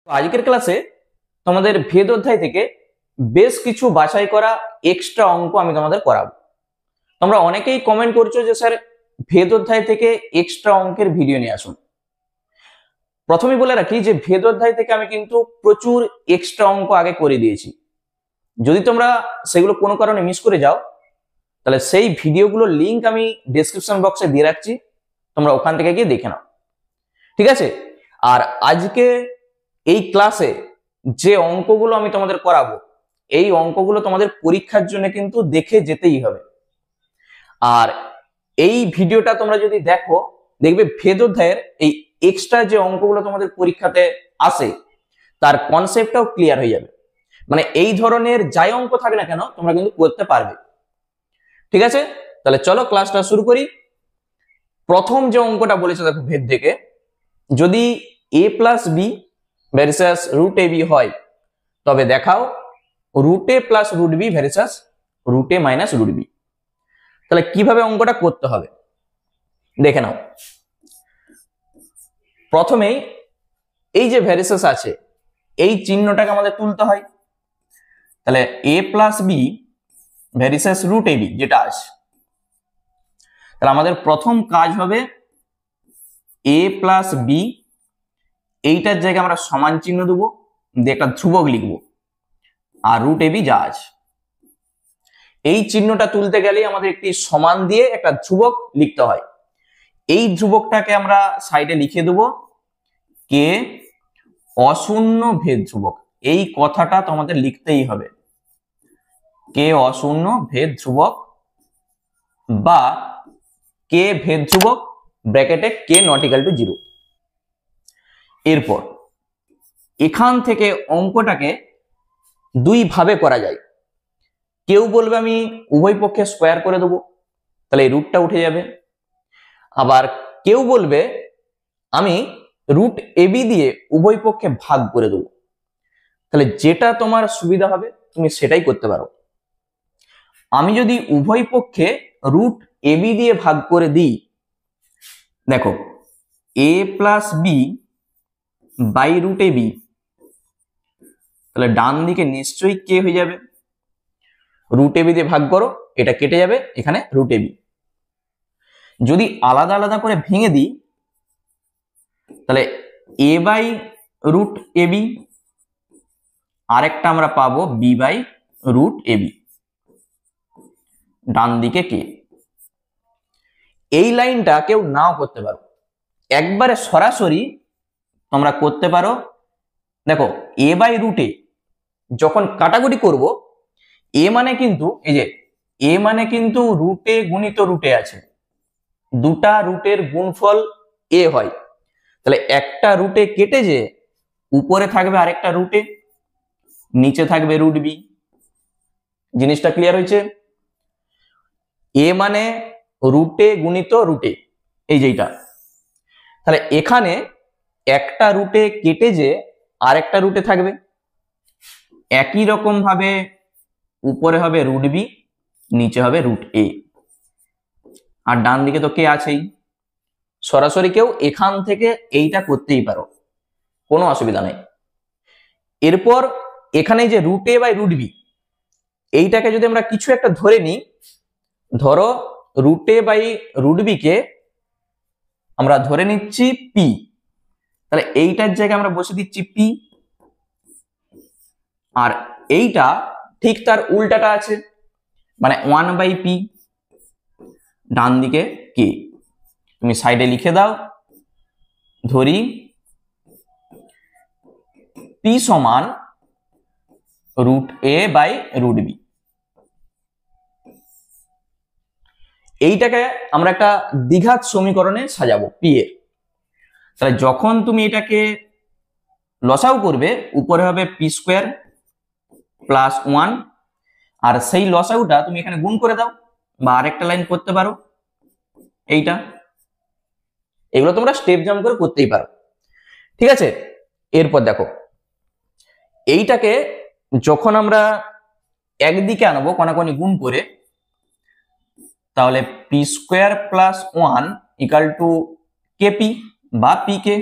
আজকের ক্লাসে তোমাদের ভেদ অধ্যায় থেকে বেশ কিছু বাছাই করা এক্সট্রা অঙ্ক আমি তোমাদের করাবো। তোমরা অনেকেই কমেন্ট করছো যে স্যার ভেদ অধ্যায় থেকে এক্সট্রা অঙ্কের ভিডিও নিয়ে আসুন। প্রথমেই বলে রাখি যে ভেদ অধ্যায় থেকে আমি কিন্তু প্রচুর এক্সট্রা অঙ্ক আগে করে দিয়েছি। যদি তোমরা সেগুলো কোনো কারণে মিস করে যাও তাহলে সেই ভিডিওগুলোর লিঙ্ক আমি ডেসক্রিপশন বক্সে দিয়ে রাখছি, তোমরা ওখান থেকে গিয়ে দেখে নাও, ঠিক আছে। আর আজকে এই ক্লাসে যে অঙ্কগুলো আমি তোমাদের করাবো এই অঙ্কগুলো তোমাদের পরীক্ষার জন্য কিন্তু দেখে যেতেই হবে। আর এই ভিডিওটা তোমরা যদি দেখো দেখবে ভেদ অধ্যায়ের এই এক্সট্রা যে অঙ্কগুলো তোমাদের পরীক্ষাতে আসে তার কনসেপ্টটাও ক্লিয়ার হয়ে যাবে। মানে এই ধরনের যাই অঙ্ক থাকে না কেন তোমরা কিন্তু করতে পারবে, ঠিক আছে। তাহলে চলো ক্লাসটা শুরু করি। প্রথম যে অঙ্কটা বলেছে দেখো ভেদ থেকে, যদি a plus B versus root A B হয় তবে দেখাও root A plus root B versus root A minus root B. তাহলে কিভাবে অঙ্কটা করতে হবে দেখে নাও। প্রথমেই এই যে ভ্যারিসেস আছে এই চিহ্নটাকে আমাদের তুলতে হয়। তাহলে a plus B versus root A B যেটা আছে, তাহলে আমাদের প্রথম কাজ হবে a প্লাস বি, এইটার জায়গায় আমরা সমান চিহ্ন দেবো, দিয়ে একটা ধ্রুবক লিখবো, আর রুট এ বি যা আছে। এই চিহ্নটা তুলতে গেলে আমাদের একটি সমান দিয়ে একটা ধ্রুবক লিখতে হয়। এই ধ্রুবকটাকে আমরা সাইডে লিখে দেবো কে অশূন্য ভেদ ধ্রুবক। এই কথাটা তোমাদের লিখতেই হবে, কে অশূন্য ভেদ ধ্রুবক বা কে ভেদ ধ্রুবক ব্র্যাকেটে কে নট ইকুয়াল টু 0। এরপর এখান থেকে অঙ্কটাকে দুই ভাবে করা যায়। কেউ বলবে আমি উভয় পক্ষে স্কোয়ার করে দেবো, তাহলে এই রুটটা উঠে যাবে। আবার কেউ বলবে আমি রুট এ বি দিয়ে উভয় পক্ষে ভাগ করে দেবো, তাহলে যেটা তোমার সুবিধা হবে তুমি সেটাই করতে পারো। আমি যদি উভয় পক্ষে রুট এ বি দিয়ে ভাগ করে দিই, দেখো A plus B by root A B, তাহলে ডান দিকে নিশ্চয়ই কে হয়ে যাবে। রুট এ বি দিয়ে ভাগ করো, এটা কেটে যাবে, এখানে রুট এ বি। যদি আলাদা আলাদা করে ভেঙে দিই তাহলে A by root A B, আরেকটা আমরা পাবো B by root A B, ডান দিকে কে। এই লাইনটা কেউ নাও করতে পারো, একবারে সরাসরি তোমরা করতে পারো। দেখো এ বাই রুটে যখন কাটাকুটি করব, এ মানে কিন্তু এই যে এ মানে কিন্তু রুটে গুণিত রুটে আছে, দুটা রুটের গুণফল এ হয়। তাহলে একটা রুটে কেটে যে উপরে থাকবে আরেকটা রুটে, নিচে থাকবে রুট বি। জিনিসটা ক্লিয়ার হয়েছে? এ মানে রুটে গুণিত রুটে, এই যেটা। তাহলে এখানে একটা রুটে কেটে যে আরেকটা রুটে থাকবে, একই রকম ভাবে উপরে হবে রুট বি, নিচে হবে রুট এ, আর ডান দিকে তো কে আছেই। সরাসরি কেউ এখান থেকে এইটা করতেই পারো, কোনো অসুবিধা নেই। এরপর এখানে যে root A by root B, এইটাকে যদি আমরা কিছু একটা ধরে নিই, ধরো root A by root B কে আমরা ধরে নিচ্ছি পি, তাহলে এইটার জায়গায় আমরা বসে দিচ্ছি পি। আর এইটা ঠিক তার উল্টাটা আছে, মানে 1 বাই পি, ডান দিকে কে। তুমি সাইডে লিখে দাও, ধরি পি সমান root A by root B. এইটাকে আমরা একটা দ্বিঘাত সমীকরণে সাজাবো পি এর। তাহলে যখন তুমি এটাকে লসাউ করবে, উপরে হবে পি স্কোয়ার প্লাস 1, আর সেই লসাউটা তুমি এখানে গুণ করে দাও, বা আরেকটা লাইন করতে পারো এইটা। এগুলো তোমরা স্টেপ জাম্প করে করতেই পারো, ঠিক আছে। এরপর দেখো এইটাকে যখন আমরা একদিকে আনবো কোনাকুনি গুণ করে, তাহলে P square plus 1 equal two KP বা পি কে,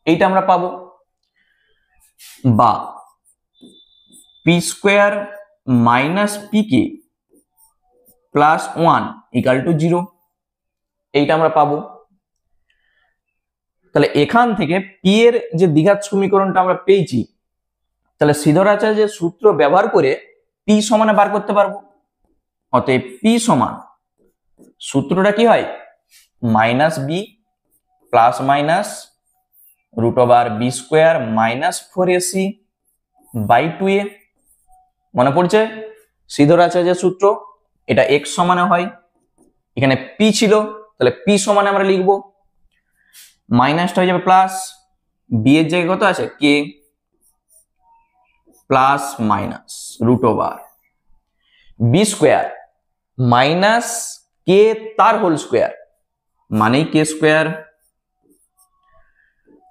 এইটা আমরা পাবো। বা P square minus P k plus 1 equal to 0, এইটা আমরা পাবো। তাহলে এখান থেকে পি এর যে দ্বিঘাত সমীকরণটা আমরা পেয়েছি, তাহলে সিধরাচার্যের সূত্র ব্যবহার করে পি সমানে বার করতে পারবো। অতএব পি সমান, সূত্রটা কি হয়, minus B plus minus root over B square minus 4ac by 2a। মনে পড়ছে সিধরাচার্যের সূত্র, এটা এক্স সমানে হয়, এখানে পি ছিল, তাহলে পি সমানে আমরা লিখবো, মাইনাসটা হয়ে যাবে প্লাস, বি এর জায়গায় কত আছে K, plus minus root over B square minus K তার হোল স্কোয়ার মানেই কে স্কোয়ার,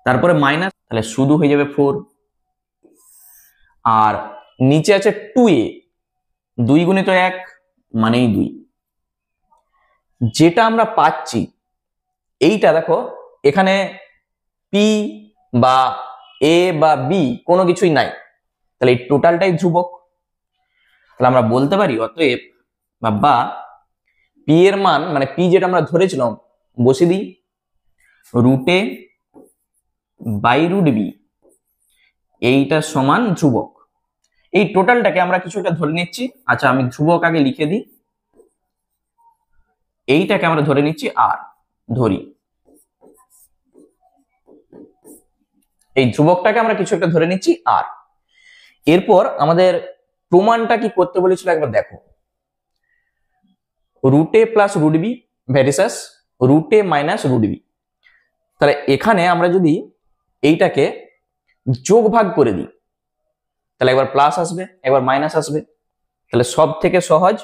তারপরে মাইনাস, তাহলে শুধু হয়ে যাবে 4, আর নিচে আছে 2a, 2 গুণিত 1 মানেই 2। যেটা আমরা পাচ্ছি এইটা দেখো, এখানে পি বা এ বা বি কোনো কিছুই নাই, তাহলে এই টোটালটাই ধ্রুবক। তাহলে আমরা বলতে পারি অতএব বা পি এর মান, মানে পি যেটা আমরা ধরেছিলাম বসিয়ে দিই, root A by root B, এইটা সমান ধ্রুবক। এই টোটালটাকে আমরা কিছু একটা ধরে নিচ্ছি, আচ্ছা আমি ধ্রুবক আগে লিখে দিই, এইটাকে আমরা ধরে নিচ্ছি আর, ধরি এই ধ্রুবকটাকে আমরা কিছু একটা ধরে নিচ্ছি আর। এরপর আমাদের প্রমাণটা কি করতে বলেছিল একবার দেখো, root A plus root B ভেরিসাস root A minus root B. তাহলে এখানে আমরা যদি এইটাকে যোগ ভাগ করে দিই, তাহলে একবার প্লাস আসবে একবার মাইনাস আসবে, তাহলে সব থেকে সহজ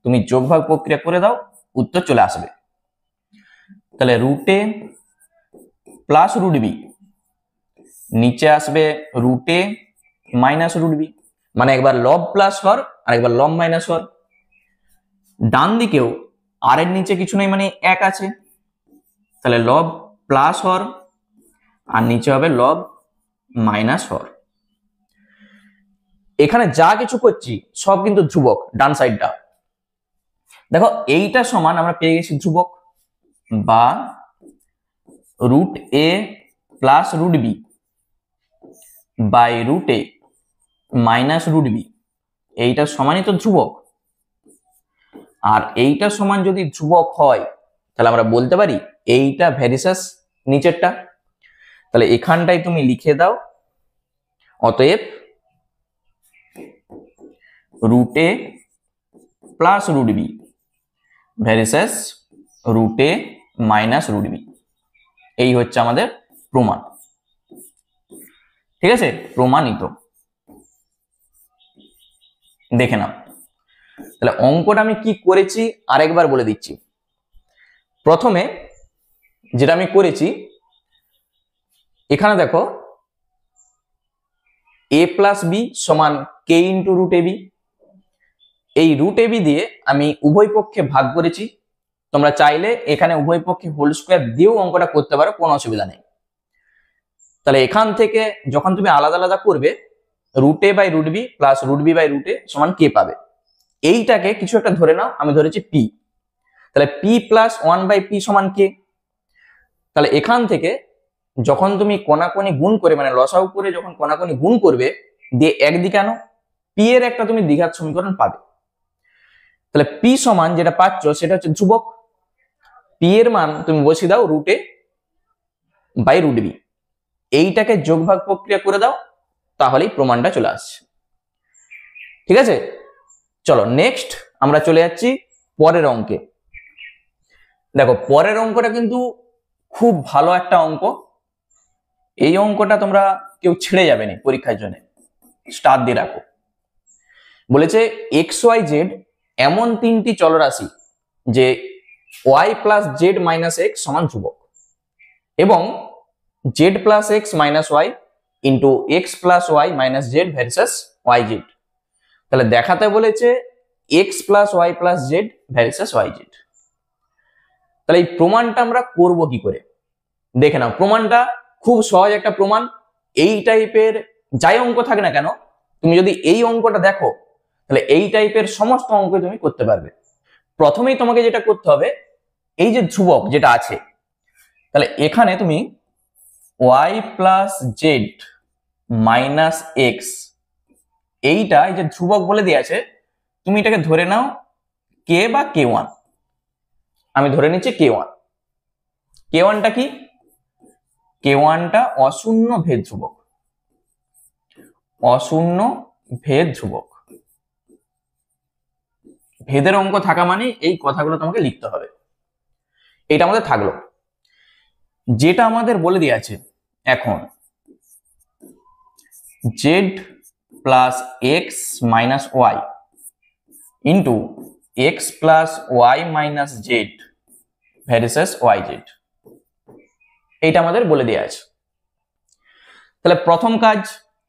তুমি যোগ ভাগ প্রক্রিয়া করে দাও, উত্তর চলে আসবে। তাহলে root A plus root B, নিচে আসবে root A minus root B, মানে একবার লব প্লাস হর আর একবার লব মাইনাস হর। ডান দিকেও আর এর নিচে কিছু নেই, মানে 1 আছে, তাহলে লব প্লাস হর আর নিচে হবে লব মাইনাস হর। এখানে যা কিছু করছি সব কিন্তু ধ্রুবক, ডান সাইডটা দেখো, এইটা সমান আমরা পেয়ে গেছি ধ্রুবক, বা root A plus root B by root A minus root B, এইটা সমানই তো ধ্রুবক। আর এইটা সমান যদি ধ্রুবক হয় তাহলে আমরা বলতে পারি এইটা ভেরিসাস নিচেরটা, তাহলে এখানটাই তুমি লিখে দাও, অতএব root A plus root B ভেরিসাস root A minus root B, এই হচ্ছে আমাদের প্রমাণ। ঠিক আছে, প্রমাণিত। দেখে নাও তাহলে অঙ্কটা আমি কি করেছি আরেকবার বলে দিচ্ছি। প্রথমে যেটা আমি করেছি, এখানে দেখো a প্লাস বি সমান কে ইন্টু রুট এ বি, এই রুট এ বি দিয়ে আমি উভয় পক্ষে ভাগ করেছি। তোমরা চাইলে এখানে উভয় পক্ষে হোল স্কোয়ার দিয়েও অঙ্কটা করতে পারো, কোনো অসুবিধা নেই। তাহলে এখান থেকে যখন তুমি আলাদা আলাদা করবে, root A by root B plus root B by root A সমান কে পাবে। এইটাকে কিছু একটা ধরে নাও, আমি ধরেছি পি, তাহলে পি প্লাস 1 বাই পি সমান কে। তাহলে এখান থেকে যখন তুমি কোনাকুনি গুণ করে, মানে লসাগু করে যখন কোনাকুনি গুণ করবে, দিয়ে একদিকে আনো, পি এর একটা তুমি দ্বিঘাত সমীকরণ পাবে। তাহলে পি সমান যেটা পাচ্ছ সেটা হচ্ছে ধ্রুবক, পি এর মান তুমি বসিয়ে দাও root A by root B, এইটাকে যোগভাগ প্রক্রিয়া করে দাও, তাহলেই প্রমাণটা চলে আসছে। ঠিক আছে, চলো নেক্সট আমরা চলে যাচ্ছি পরের অঙ্কে। দেখো পরের অঙ্কটা কিন্তু খুব ভালো একটা অঙ্ক, এই অঙ্কটা তোমরা কেউ ছেড়ে যাবে না পরীক্ষার জন্য, স্টার দিয়ে রাখো। বলেছে এক্স ওয়াই জেড এমন তিনটি চলরাশি যে Y plus Z minus X সমান ধ্রুবক, এবং Z plus X minus Y into X plus Y minus Z versus Y Z. তাহলে দেখাতে বলেছে X plus Y plus Z versus Y Z. তাহলে এই প্রমাণটা আমরা করব কি করে, দেখে নাও। প্রমাণটা খুব সহজ একটা প্রমাণ, এই টাইপের যাই অঙ্ক থাকে না কেন, তুমি যদি এই অঙ্কটা দেখো তাহলে এই টাইপের সমস্ত অঙ্ক তুমি করতে পারবে। প্রথমেই তোমাকে যেটা করতে হবে, এই যে ধ্রুবক যেটা আছে, তাহলে এখানে তুমি y plus Z minus x, এইটা এই যে ধ্রুবক বলে দিয়ে আছে, তুমি এটাকে ধরে নাও কে বা কে ওয়ান। আমি ধরে নিচ্ছি কে ওয়ান। কে ওয়ানটা কি? কে ওয়ানটা অশূন্য ভেদ ধ্রুবক। অশূন্য ভেদ ধ্রুবক। ভেদের অঙ্ক থাকা মানে এই কথাগুলো তোমাকে লিখতে হবে। এটা আমাদের থাকলো। যেটা আমাদের বলে দিয়ে আছে এখন, Z plus X minus Y into X plus Y minus Z versus Y Z, এইটা আমাদের বলে দেওয়া আছে। তাহলে প্রথম কাজ,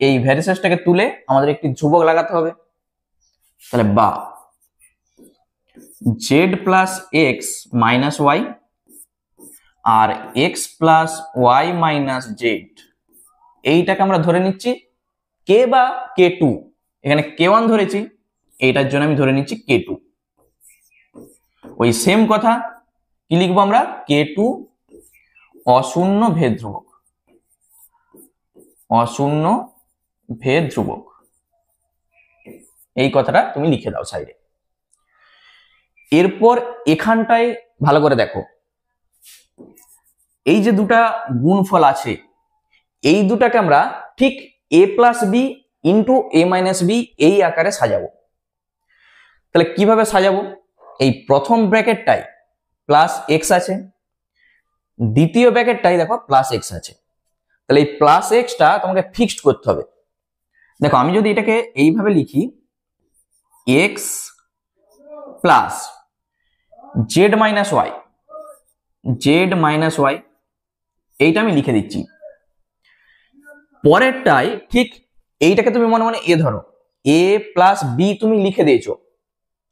এই ভ্যারিসেসটাকে তুলে আমাদের একটি ধ্রুবক লাগাতে হবে। তাহলে বা Z plus X minus Y আর X plus Y minus Z, এইটাকে আমরা ধরে নিচ্ছি কে বা কে টু। এখানে কে ওয়ান ধরেছি, এইটার জন্য আমি ধরে নিচ্ছি কে টু। ওই সেম কথা কি লিখবো আমরা, কে টু অশূন্য ভেদ ধ্রুবক। অশূন্য ভেদ ধ্রুবক, এই কথাটা তুমি লিখে দাও সাইডে। এরপর এখানটায় ভালো করে দেখো, এই যে দুটা গুণফল আছে, এই দুটাকে আমরা ঠিক এ plus B into A minus B এই আকারে সাজাবো। তাহলে কিভাবে সাজাবো, এই প্রথম ব্র্যাকেটটাই প্লাস এক্স আছে, দ্বিতীয় ব্র্যাকেটটাই দেখো প্লাস এক্স আছে। তাহলে এই প্লাস এক্সটা তোমাকে ফিক্সড করতে হবে। দেখো আমি যদি এটাকে এইভাবে লিখি, X plus Z minus Y, Z minus Y, এইটা আমি লিখে দিচ্ছি। পরেরটাই ঠিক এইটাকে তুমি মনে মনে এ ধরো, এ প্লাস বি তুমি লিখে দিয়েছো,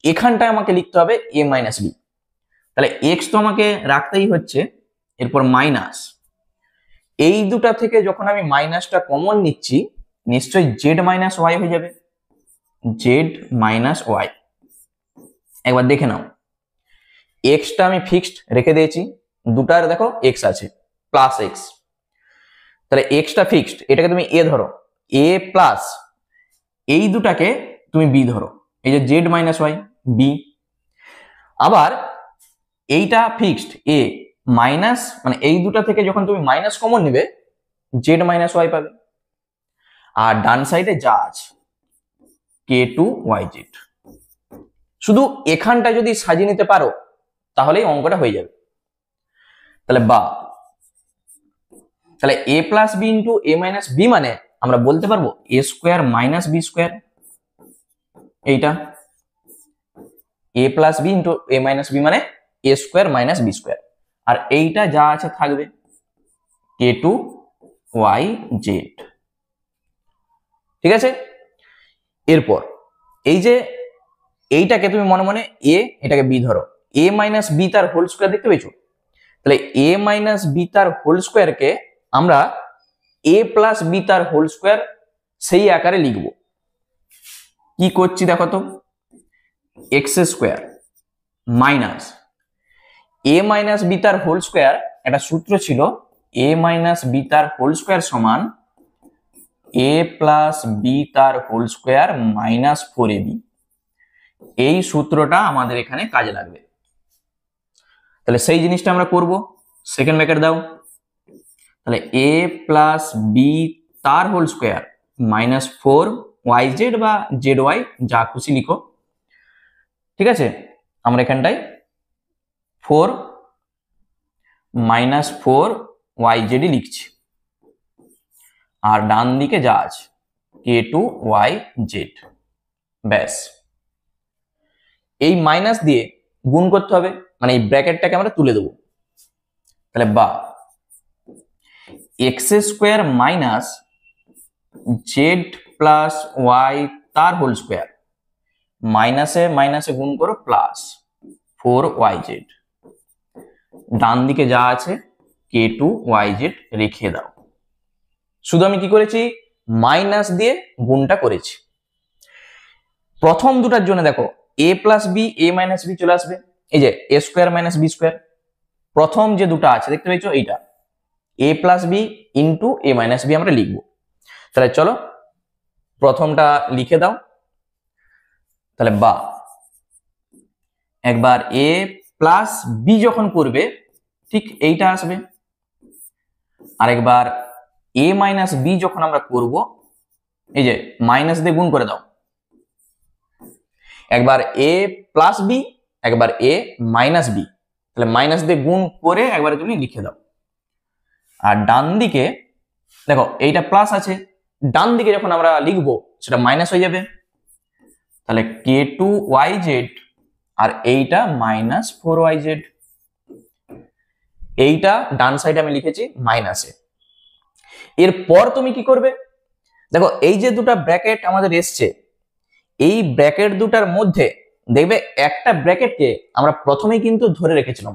এখানটায় আমাকে লিখতে হবে এ মাইনাস বি। তাহলে এক্স তো আমাকে রাখতেই হচ্ছে, এরপর মাইনাস, এই দুটা থেকে যখন আমি মাইনাসটা কমন নিচ্ছি নিশ্চয়ই জেড মাইনাস ওয়াই হয়ে যাবে, জেড মাইনাস ওয়াই। একবার দেখে নাও, এক্সটা আমি ফিক্সড রেখে দিয়েছি, দুটার দেখো এক্স আছে প্লাস এক্স, তাহলে এক্সটা ফিক্সড, এটাকে তুমি এ ধরো, এ প্লাস এই দুটাকে তুমি বি ধরো, এই যে জেড মাইনাস ওয়াই বি। আবার এইটা ফিক্সড এ মাইনাস, মানে এই দুটা থেকে যখন তুমি মাইনাস কমন নিবে জেড মাইনাস ওয়াই পাবে। আর ডান সাইডে যা আছে কে টু ওয়াই জেড, শুধু এখানটা যদি সাজিয়ে নিতে পারো তাহলেই অঙ্কটা হয়ে যাবে। তাহলে বা, তাহলে এ plus B into A minus B মানে আমরা বলতে পারবো এ স্কোয়ার মাইনাস বি স্কোয়ার, এইটা এ plus B into A minus B মানে এ স্কোয়ার মাইনাস বি স্কোয়ার। আর এইটা যা আছে থাকবে কে টু ওয়াই জেড। ঠিক আছে, এরপর এই যে এইটাকে তুমি মনে মনে এ, এটাকে বি ধরো, এ মাইনাস বি তার হোল স্কোয়ার দেখতে পেয়েছো, তাহলে এ মাইনাস বি তার হোল স্কোয়ারকে আমরা এ প্লাস বি তার হোল স্কোয়ার সেই আকারে লিখব। কি করছি দেখো তো, এক্স স্কোয়ার মাইনাস এ মাইনাস বি তার হোল স্কোয়ার, একটা সূত্র ছিল এ মাইনাস বি তার হোল স্কোয়ার সমান এ প্লাস বি তার হোল স্কোয়ার মাইনাস 4ab। এই সূত্রটা আমাদের এখানে কাজে লাগবে। তাহলে সেই জিনিসটা আমরা করব। সেকেন্ড ব্র্যাকেট দাও, তাহলে এ প্লাস বি তার হোল স্কোয়ার মাইনাস 4yz বা zy যা খুশি লিখো। ঠিক আছে, আমরা এখানটায় 4 মাইনাস 4yz লিখছি, আর ডান দিকে যা আছে কে টু ওয়াই জেড। ব্যাস, এই মাইনাস দিয়ে গুণ করতে হবে, মানে এই ব্র্যাকেটটাকে আমরা তুলে দেবো। তাহলে বা X square minus Z plus Y তার হোল স্কোয়ার, মাইনাসে মাইনাসে গুণ করো প্লাস 4yz, ডান দিকে যা আছে কে টু ওয়াই জেড রেখে দাও। শুধু আমি কি করেছি, মাইনাস দিয়ে গুণটা করেছি। প্রথম দুটার জন্য দেখো a plus B A minus B চলে আসবে, এই যে A square minus B square. প্রথম যে দুটা আছে দেখতে পাইছো এইটা a plus B into A minus B আমরা লিখবো। তাহলে চলো প্রথমটা লিখে দাও। তাহলে বা একবার a প্লাস বি যখন করবে ঠিক এইটা আসবে, আরেকবার a মাইনাস বি যখন আমরা করব এই যে মাইনাস দিয়ে গুণ করে দাও। একবার a প্লাস বি, একবার a মাইনাস বি, তাহলে মাইনাস দিয়ে গুণ করে একবারে তুমি লিখে দাও। আর ডান দিকে দেখো এইটা প্লাস আছে, ডান দিকে যখন আমরা লিখবো সেটা মাইনাস হয়ে যাবে। তাহলে k2yz আর এইটা মাইনাস 4yz, এইটা ডান সাইডে আমি লিখেছি মাইনাসে। এরপর তুমি কি করবে, দেখো এই যে দুটা ব্র্যাকেট আমাদের এসছে, এই ব্র্যাকেট দুটার মধ্যে দেখবে একটা ব্র্যাকেটকে আমরা প্রথমেই কিন্তু ধরে রেখেছিলাম।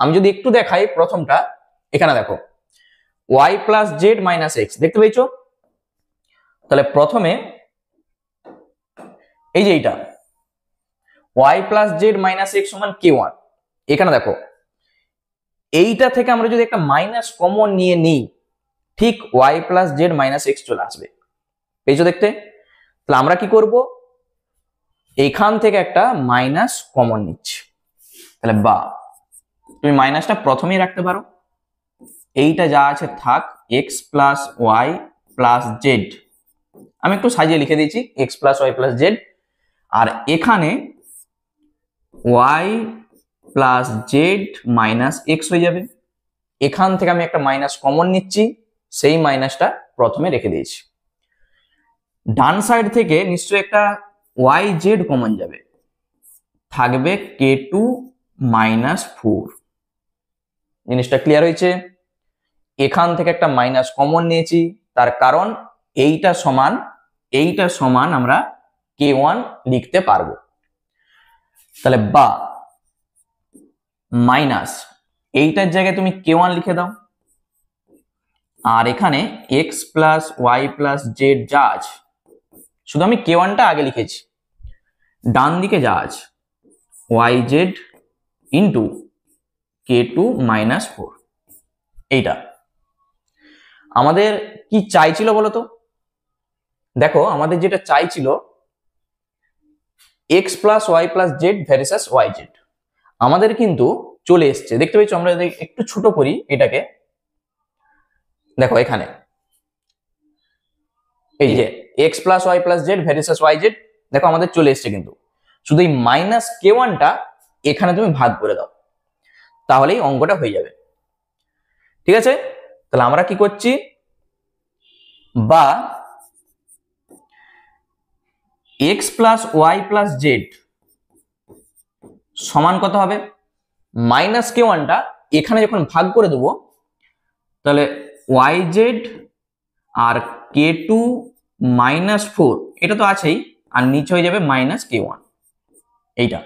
আমি যদি একটু দেখাই প্রথমটা, এখানে দেখো y plus Z minus x দেখতে পেয়েছো। তাহলে প্রথমে এই যে এইটা y plus Z minus X সমান k1, এখানে দেখো এইটা থেকে আমরা যদি একটা মাইনাস কমন নিয়ে নিই ঠিক y plus Z minus x চলে আসবে, পেয়েছো দেখতে। তাহলে আমরা কি করব, এইখান থেকে একটা মাইনাস কমন নিচ্ছি। তাহলে বা তুমি মাইনাসটা প্রথমেই রাখতে পারো, এইটা যা আছে থাক X plus Y plus Z, আমি একটু সাজিয়ে লিখে দিয়েছি X plus Y plus Z. আর এখানে Y plus Z minus X হয়ে যাবে। এখান থেকে আমি একটা মাইনাস কমন নিচ্ছি, সেই মাইনাসটা প্রথমে রেখে দিয়েছি। ডান সাইড থেকে নিশ্চয়ই একটা ওয়াই জেড কমন যাবে, থাকবে k2 মাইনাস 4। জিনিসটা ক্লিয়ার হয়েছে। এখান থেকে একটা মাইনাস কমন নিয়েছি, তার কারণ এইটা সমান আমরা k1 লিখতে পারবো। তাহলে বা মাইনাস এইটার জায়গায় তুমি k1 লিখে দাও, আর এখানে X plus Y plus Z যা আছে, শুধু আমি k1টা আগে লিখেছি, ডান দিকে যা আছে Y Z into k2 minus 4। এইটা আমাদের কি চাইছিল বলতো, দেখো আমাদের যেটা চাইছিল X plus Y plus Z versus Y Z, আমাদের কিন্তু চলে এসছে দেখতে পেয়েছো। আমরা একটু ছোট করি এটাকে, দেখো এখানে এই যে X plus Y plus Z versus Y Z, দেখো আমাদের চলে এসছে। কিন্তু শুধু এই মাইনাস k1টা এখানে তুমি ভাগ করে দাও, তাহলেই অঙ্কটা হয়ে যাবে। ঠিক আছে, তাহলে আমরা কি করছি, বা X plus Y plus Z সমান কত হবে, মাইনাস k1টা এখানে যখন ভাগ করে দেবো তাহলে ওয়াই জেড আর k2 মাইনাস 4, এটা তো আছেই, আর নিচে হয়ে যাবে মাইনাস k1 এইটা।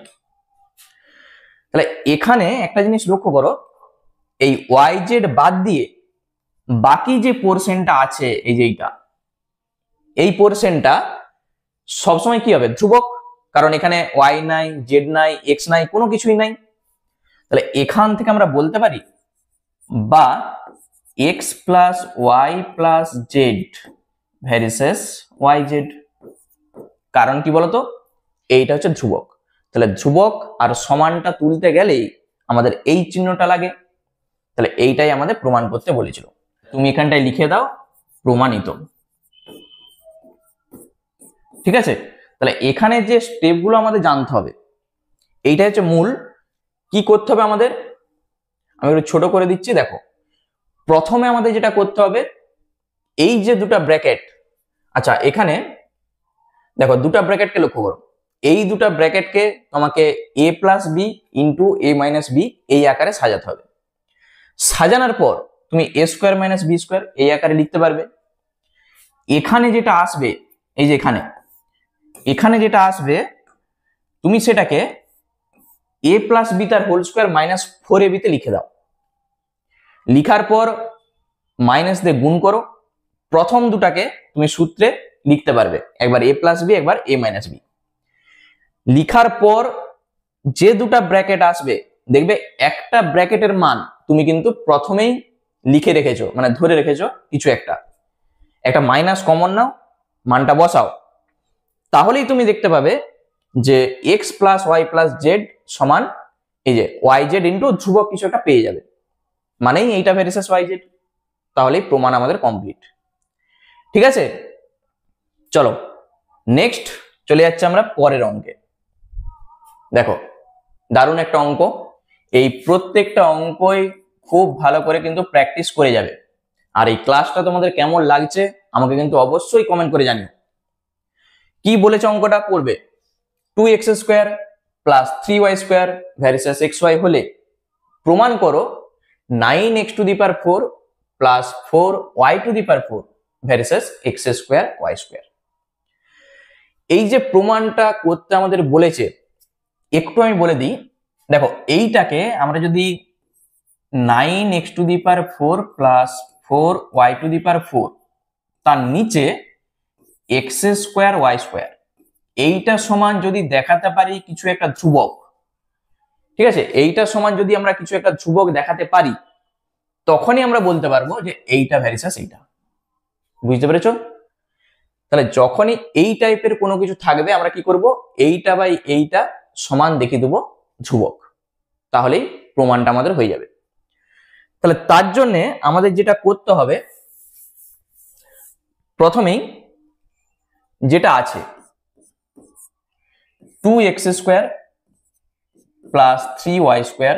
তাহলে এখানে একটা জিনিস লক্ষ্য করো, এই ওয়াই জেড বাদ দিয়ে বাকি যে পোরশনটা আছে এই যে এইটা, এই পোরশনটা সবসময় কি হবে, ধ্রুবক, কারণ এখানে ওয়াই নাই, জেড নাই, এক্স নাই, কোনো কিছুই নাই। তাহলে এখান থেকে আমরা বলতে পারি বা X plus Y plus Z versus Y Z. কারণ কি বলতো, এইটা হচ্ছে ধ্রুবক। তাহলে ধ্রুবক আর সমানটা তুলতে গেলেই আমাদের এই চিহ্নটা লাগে। তাহলে এইটাই আমাদের প্রমাণ করতে বলেছিল। তুমি এখানটায় লিখে দাও প্রমাণিত। ঠিক আছে, তাহলে এখানে যে স্টেপগুলো আমাদের জানতে হবে, এইটা হচ্ছে মূল। কি করতে হবে আমাদের, আমি একটু ছোট করে দিচ্ছি। দেখো প্রথমে আমাদের যেটা করতে হবে, এই যে দুটা ব্র্যাকেট, আচ্ছা এখানে দেখো দুটা ব্র্যাকেটকে লক্ষ্য করো, এই দুটা ব্র্যাকেটকে তোমাকে a plus B into A minus B এই আকারে সাজাতে হবে। সাজানোর পর তুমি a square minus B square এই আকারে লিখতে পারবে। এখানে যেটা আসবে, এই যে এখানে যেটা আসবে, তুমি সেটাকে a প্লাস বি তার হোল স্কোয়ার মাইনাস 4ab তে লিখে দাও। লিখার পর মাইনাস দিয়ে গুণ করো, প্রথম দুটাকে তুমি সূত্রে লিখতে পারবে, একবার a প্লাস বি, একবার a মাইনাস বি। লিখার পর যে দুটা ব্র্যাকেট আসবে দেখবে একটা ব্র্যাকেটের মান তুমি কিন্তু প্রথমেই লিখে রেখেছো, মানে ধরে রেখেছো কিছু একটা মাইনাস কমন নাও, মানটা বসাও, তাহলেই তুমি দেখতে পাবে যে x plus Y plus Z সমান এই যে ওয়াই জেড ইন্টু ধ্রুবক কিছু একটা পেয়ে যাবে, মানেই এইটা ভেরিসেস ওয়াই জেড। তাহলেই প্রমাণ আমাদের কমপ্লিট। ঠিক আছে, চলো নেক্সট চলে যাচ্ছে আমরা পরের অঙ্কে। দেখো দারুণ একটা অঙ্ক, এই প্রত্যেকটা অঙ্কই খুব ভালো করে কিন্তু প্র্যাকটিস করে যাবে। আর এই ক্লাসটা তোমাদের কেমন লাগছে আমাকে কিন্তু অবশ্যই কমেন্ট করে জানিও। কি বলেছে অঙ্কটা করবে, 2x square plus 3y square varices xy হলে প্রমাণ করো 9x to the power 4 plus 4y to the power 4 varices x square y square. এই যে প্রমাণটা করতে আমাদের বলেছে একটু আমি বলে দিই। দেখো এইটাকে আমরা যদি 9x to the power 4 plus 4y to the power 4 তার নিচে x স্কোয়ার y স্কোয়ার এইটা সমান যদি দেখাতে পারি কিছু একটা ধ্রুবক, ঠিক আছে, এইটা সমান যদি আমরা কিছু একটা ধ্রুবক দেখাতে পারি তখনই আমরা বলতে পারবো যে এইটা ভ্যারিসেস এইটা। বুঝতে পেরেছো? তাহলে যখনই এই টাইপের কোনো কিছু থাকবে আমরা কি করব, এইটা বাই এইটা সমান দেখিয়ে দেবো ধ্রুবক, তাহলেই প্রমাণটা আমাদের হয়ে যাবে। তাহলে তার জন্য আমাদের যেটা করতে হবে, প্রথমেই যেটা আছে 2x square plus 3y square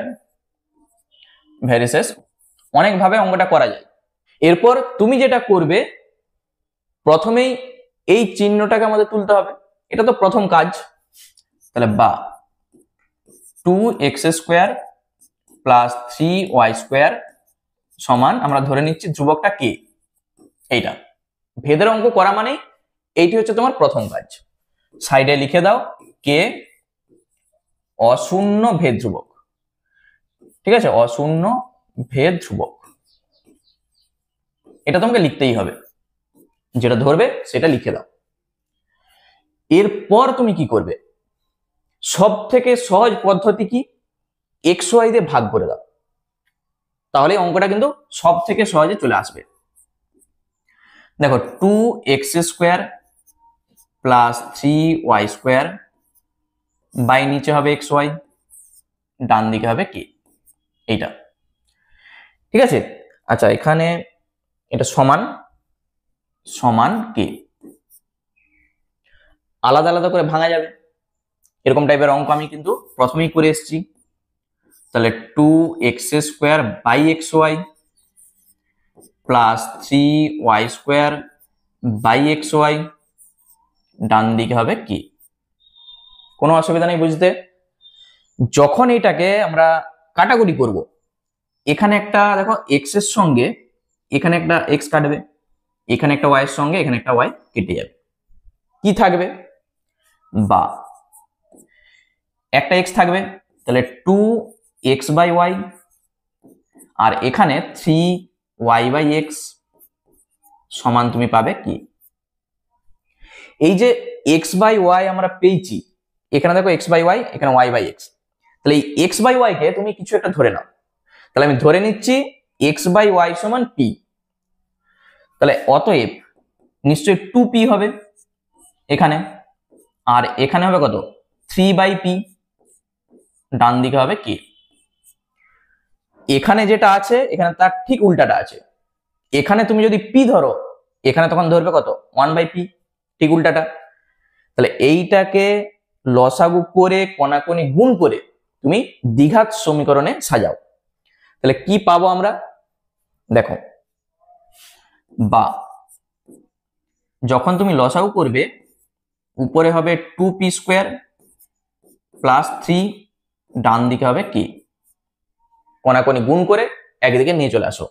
varices, অনেকভাবে অঙ্কটা করা যায়। এরপর তুমি যেটা করবে প্রথমেই এই চিহ্নটাকে আমাদের তুলতে হবে, এটা তো প্রথম কাজ। তাহলে বা 2x square plus 3y square সমান আমরা ধরে নিচ্ছি ধ্রুবকটা কে, এইটা ভেদের অঙ্ক করা মানে এইটি হচ্ছে তোমার প্রথম কাজ। সাইডে লিখে দাও কে অশূন্য ভেদ ধ্রুবক, ঠিক আছে, অশূন্য ভেদ ধ্রুবক, এটা তোমাকে লিখতেই হবে, যেটা ধরবে সেটা লিখে দাও। এরপর তুমি কি করবে, সব থেকে সহজ পদ্ধতি কি, এক্স ওয়াই দিয়ে ভাগ করে দাও, তাহলে অঙ্কটা কিন্তু সব থেকে সহজে চলে আসবে। দেখো 2x square plus 3y square by নিচে হবে এক্স ওয়াই, ডান দিকে হবে কে, এইটা ঠিক আছে। আচ্ছা এখানে এটা সমান সমান কে, আলাদা আলাদা করে ভাঙা যাবে, এরকম টাইপের অঙ্ক আমি কিন্তু প্রথমেই করে এসেছি। তাহলে 2x square by X Y plus 3y square by X Y, ডান দিকে হবে কি, কোনো অসুবিধা নেই বুঝতে। যখন এটাকে আমরা কাটাকুটি করব, এখানে একটা দেখো এক্স এর সঙ্গে এখানে একটা এক্স কাটবে, এখানে একটা ওয়াই এর সঙ্গে এখানে একটা ওয়াই কেটে যাবে, কি থাকবে, বা একটা এক্স থাকবে, তাহলে 2x বাই ওয়াই, আর এখানে 3y বাই এক্স সমান তুমি পাবে কি, এই যে x বাই ওয়াই আমরা পেয়েছি, এখানে দেখো x বাই ওয়াই, এখানে y বাই এক্স, তাহলে এই x বাই ওয়াই কে তুমি কিছু একটা ধরে নাও, তাহলে আমি ধরে নিচ্ছি x বাই ওয়াই সমান p, তাহলে অতএব নিশ্চয়ই 2p হবে এখানে, আর এখানে হবে কত 3 বাই p, ডান দিকে হবে কি, এখানে যেটা আছে এখানে তার ঠিক উল্টাটা আছে, এখানে তুমি যদি p ধরো এখানে তখন ধরবে কত 1 বাই p, ঠিক উল্টাটা। তাহলে এইটাকে লসাগু করে কোনাকুনি গুণ করে তুমি দ্বিঘাত সমীকরণে সাজাও, তাহলে কি পাবো আমরা, দেখো বা যখন তুমি লসাগু করবে উপরে হবে 2p স্কোয়ার প্লাস 3, ডান দিকে হবে কি, কোনাকুনি গুণ করে একদিকে নিয়ে চলে আসো,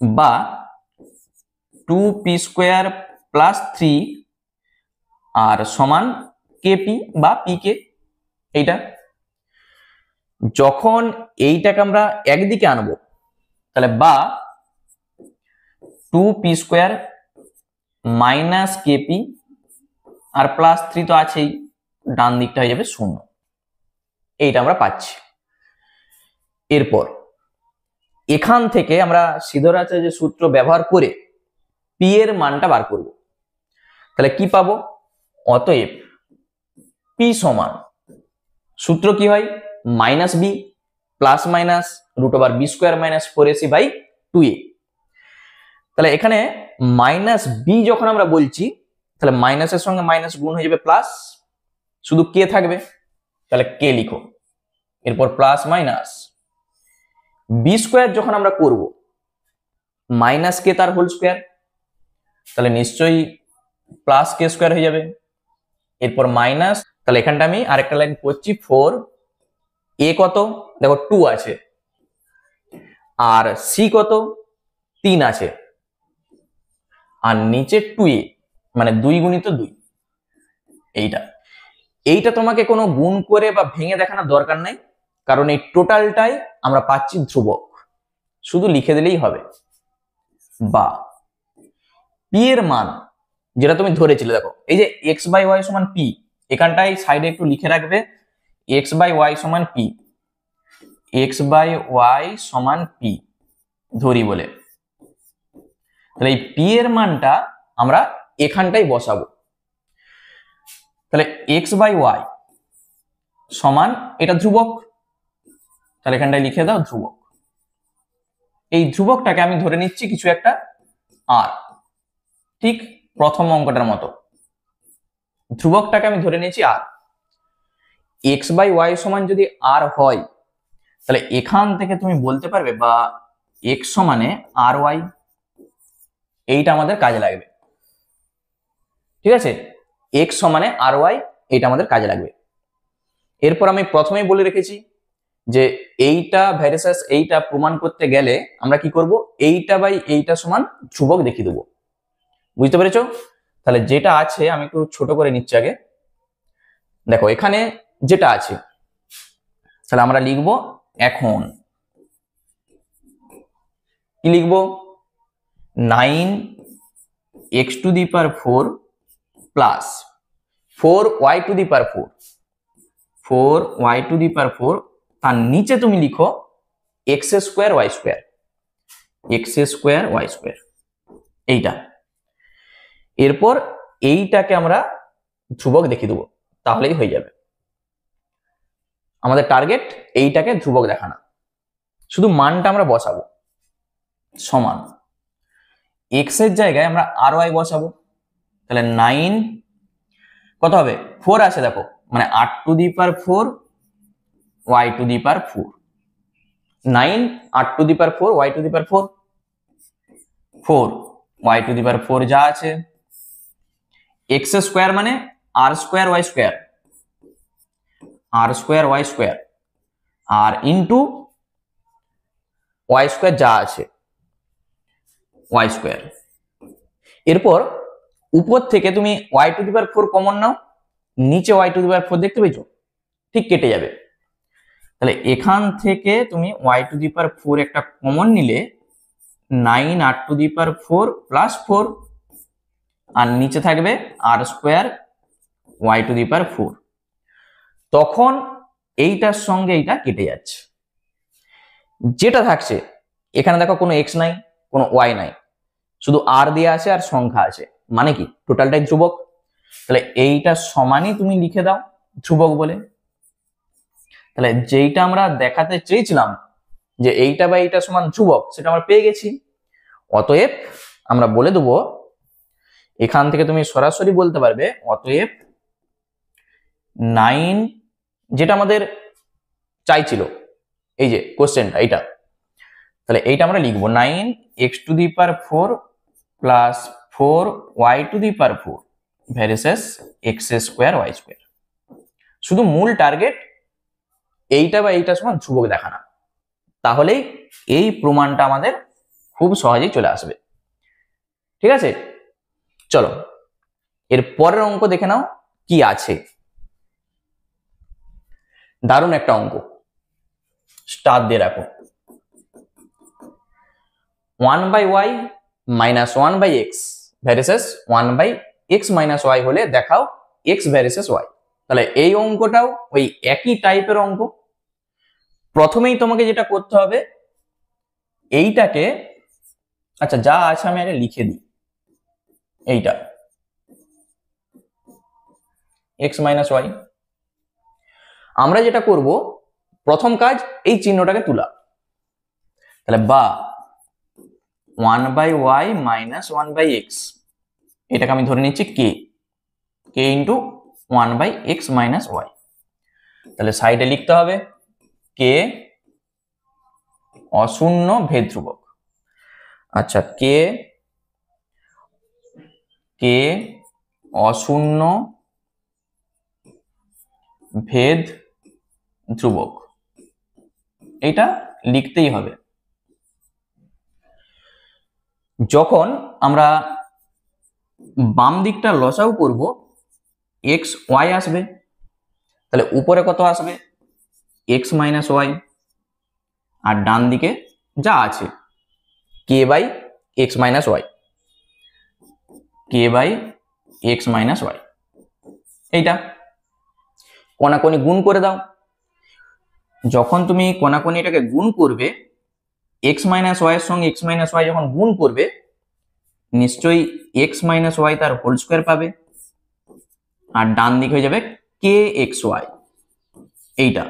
বা 2p স্কোয়ার প্লাস 3 আর সমান কেপি বা পি কে, এইটা যখন এইটাকে আমরা একদিকে আনবো তাহলে বা 2p² মাইনাস কেপি আর প্লাস 3 তো আছেই, ডান দিকটা হয়ে যাবে 0। এইটা আমরা পাচ্ছি। এরপর এখান থেকে আমরা সিধরাচার্য সূত্র ব্যবহার করে পি এর মানটা বার করব। তাহলে কি পাবো? অতএব পি সমান, সূত্র কি হয়, minus B plus minus √b² minus 4ac/2a। তাহলে এখানে মাইনাস বি যখন আমরা বলছি, তাহলে মাইনাসের সঙ্গে মাইনাস গুণ হয়ে যাবে প্লাস, শুধু কে থাকবে, তাহলে কে লিখো। এরপর প্লাস মাইনাস b² যখন আমরা করব মাইনাস কে তার হোল স্কোয়ার, তাহলে নিশ্চয়ই প্লাস k² হয়ে যাবে। এরপর মাইনাস, তাহলে এখানটা আমি আরেকটা লাইন করছি, 4a কত, দেখো 2 আছে, আর c কত 3 আছে, আর নিচে 2a মানে 2 গুণিত 2। এইটা তোমাকে কোনো গুণ করে বা ভেঙে দেখানোর দরকার নাই, কারণ এই টোটালটাই আমরা পাচ্ছি ধ্রুবক, শুধু লিখে দিলেই হবে। বা পি এর মান যেটা তুমি ধরেছিলে, দেখো এই যে x/y সমান p, এখানটায় সাইডে একটু লিখে রাখবে x/y সমান p, x/y সমান p ধরি বলে। তাহলে এই p এর মানটা আমরা এখানটাই বসাবো। তাহলে x/y সমান, এটা ধ্রুবক, তাহলে এখানটায় লিখে দাও ধ্রুবক। এই ধ্রুবকটাকে আমি ধরে নিচ্ছি কিছু একটা আর, ঠিক প্রথম অঙ্কটার মতো ধ্রুবকটাকে আমি ধরে নিয়েছি আর। x/y সমান যদি আর হয়, তাহলে এখান থেকে তুমি বলতে পারবে বা x সমানে ry, এইটা আমাদের কাজে লাগবে। ঠিক আছে, x সমানে ry, এইটা আমাদের কাজে লাগবে। এরপর আমি প্রথমেই বলে রেখেছি যে এইটা ভ্যারিসাস এইটা প্রমাণ করতে গেলে আমরা কি করব, এইটা বাই এইটা সমান ধ্রুবক দেখিয়ে দেবো। বুঝতে পেরেছো? তাহলে যেটা আছে আমি একটু ছোট করে নিচ্ছি আগে। দেখো এখানে যেটা আছে, তাহলে আমরা লিখব, এখন কি লিখব, 9x⁴ প্লাস 4y⁴, 4y⁴, তার নিচে তুমি লিখো x²y², এইটা। এরপর এইটাকে আমরা ধ্রুবক দেখিয়ে দেবো, তাহলেই হয়ে যাবে। আমাদের টার্গেট এইটাকে ধ্রুবক দেখানো, শুধু মানটা আমরা বসাবো। সমান x এর জায়গায় আমরা ry বসাবো, তাহলে 9 কত হবে, 4 আছে দেখো, মানে 8⁴ y⁴, 9 8⁴ y⁴, 4 y⁴ যা আছে, x² মানে r²y², আর ইন্টু y² যা আছে y²। এরপর উপর থেকে তুমি y⁴ কমন নাও, নিচে y⁴ দেখতে পেয়েছো, ঠিক কেটে যাবে। তাহলে এখান থেকে তুমি y⁴ একটা কমন নিলে 9 8⁴ প্লাস 4, আর নিচে থাকবে r²y⁴। তখন এইটার সঙ্গে এইটা কেটে যাচ্ছে, যেটা থাকছে এখানে দেখো কোনো x নাই, কোনো y নাই, শুধু r দেয়া আছে আর সংখ্যা আছে, মানে কি টোটালটাই ধ্রুবক। তাহলে এইটা সমানই তুমি লিখে দাও ধ্রুবক বলে। তাহলে যেইটা আমরা দেখাতে চেয়েছিলাম যে এইটা বা এইটা সমান ধ্রুবক, সেটা আমরা পেয়ে গেছি। অতএব আমরা বলে দেবো, এখান থেকে তুমি সরাসরি বলতে পারবে, অতএব 9, যেটা আমাদের চাইছিল এই যে কোশ্চেনটা এইটা, তাহলে এইটা আমরা লিখবো 9x⁴ প্লাস 4y⁴ ভ্যারিসাস x²y²। শুধু মূল টার্গেট এইটা বা এইটা সমান ধ্রুবক দেখানো, তাহলেই এই প্রমাণটা আমাদের খুব সহজেই চলে আসবে। ঠিক আছে, চলো এর পরের অঙ্ক দেখে নাও কি আছে। দারুণ একটা অঙ্ক, স্টার দিয়ে রাখো। 1/y minus one by X versus one by X minus Y হলে দেখাও এক্স ভ্যারিসেস ওয়াই। তাহলে এই অঙ্কটাও ওই একই টাইপের অঙ্ক। প্রথমেই তোমাকে যেটা করতে হবে, এইটাকে, আচ্ছা যা আছে আমি আগে লিখে দিই, এইটা এক্স মাইনাস ওয়াই। আমরা যেটা করব, প্রথম কাজ এই চিহ্নটাকে তোলা। তাহলে বা one by Y minus one by X, এটাকে আমি ধরে নিচ্ছি K, K into one by X minus Y. তাহলে সাইডে লিখতে হবে কে অশূন্য ভেদ ধ্রুবক। আচ্ছা কে কে অশূন্য ভেদ ধ্রুবক, এটা লিখতেই হবে। যখন আমরা বাম দিকটা লসাউ করব, এক্স ওয়াই আসবে, তাহলে উপরে কত আসবে এক্স মাইনাস ওয়াই, আর ডান দিকে যা আছে K by X minus Y, K by X minus Y. এইটা কোনাকুনি গুণ করে দাও। যখন তুমি কোনাকুনি এটাকে গুণ করবে, এক্স মাইনাস ওয়াই এর সঙ্গে এক্স মাইনাস ওয়াই যখন গুণ করবে, নিশ্চয়ই এক্স মাইনাস ওয়াই তার হোল স্কোয়ার পাবে, আর ডান দিক হয়ে যাবে কে এক্স ওয়াই। এইটা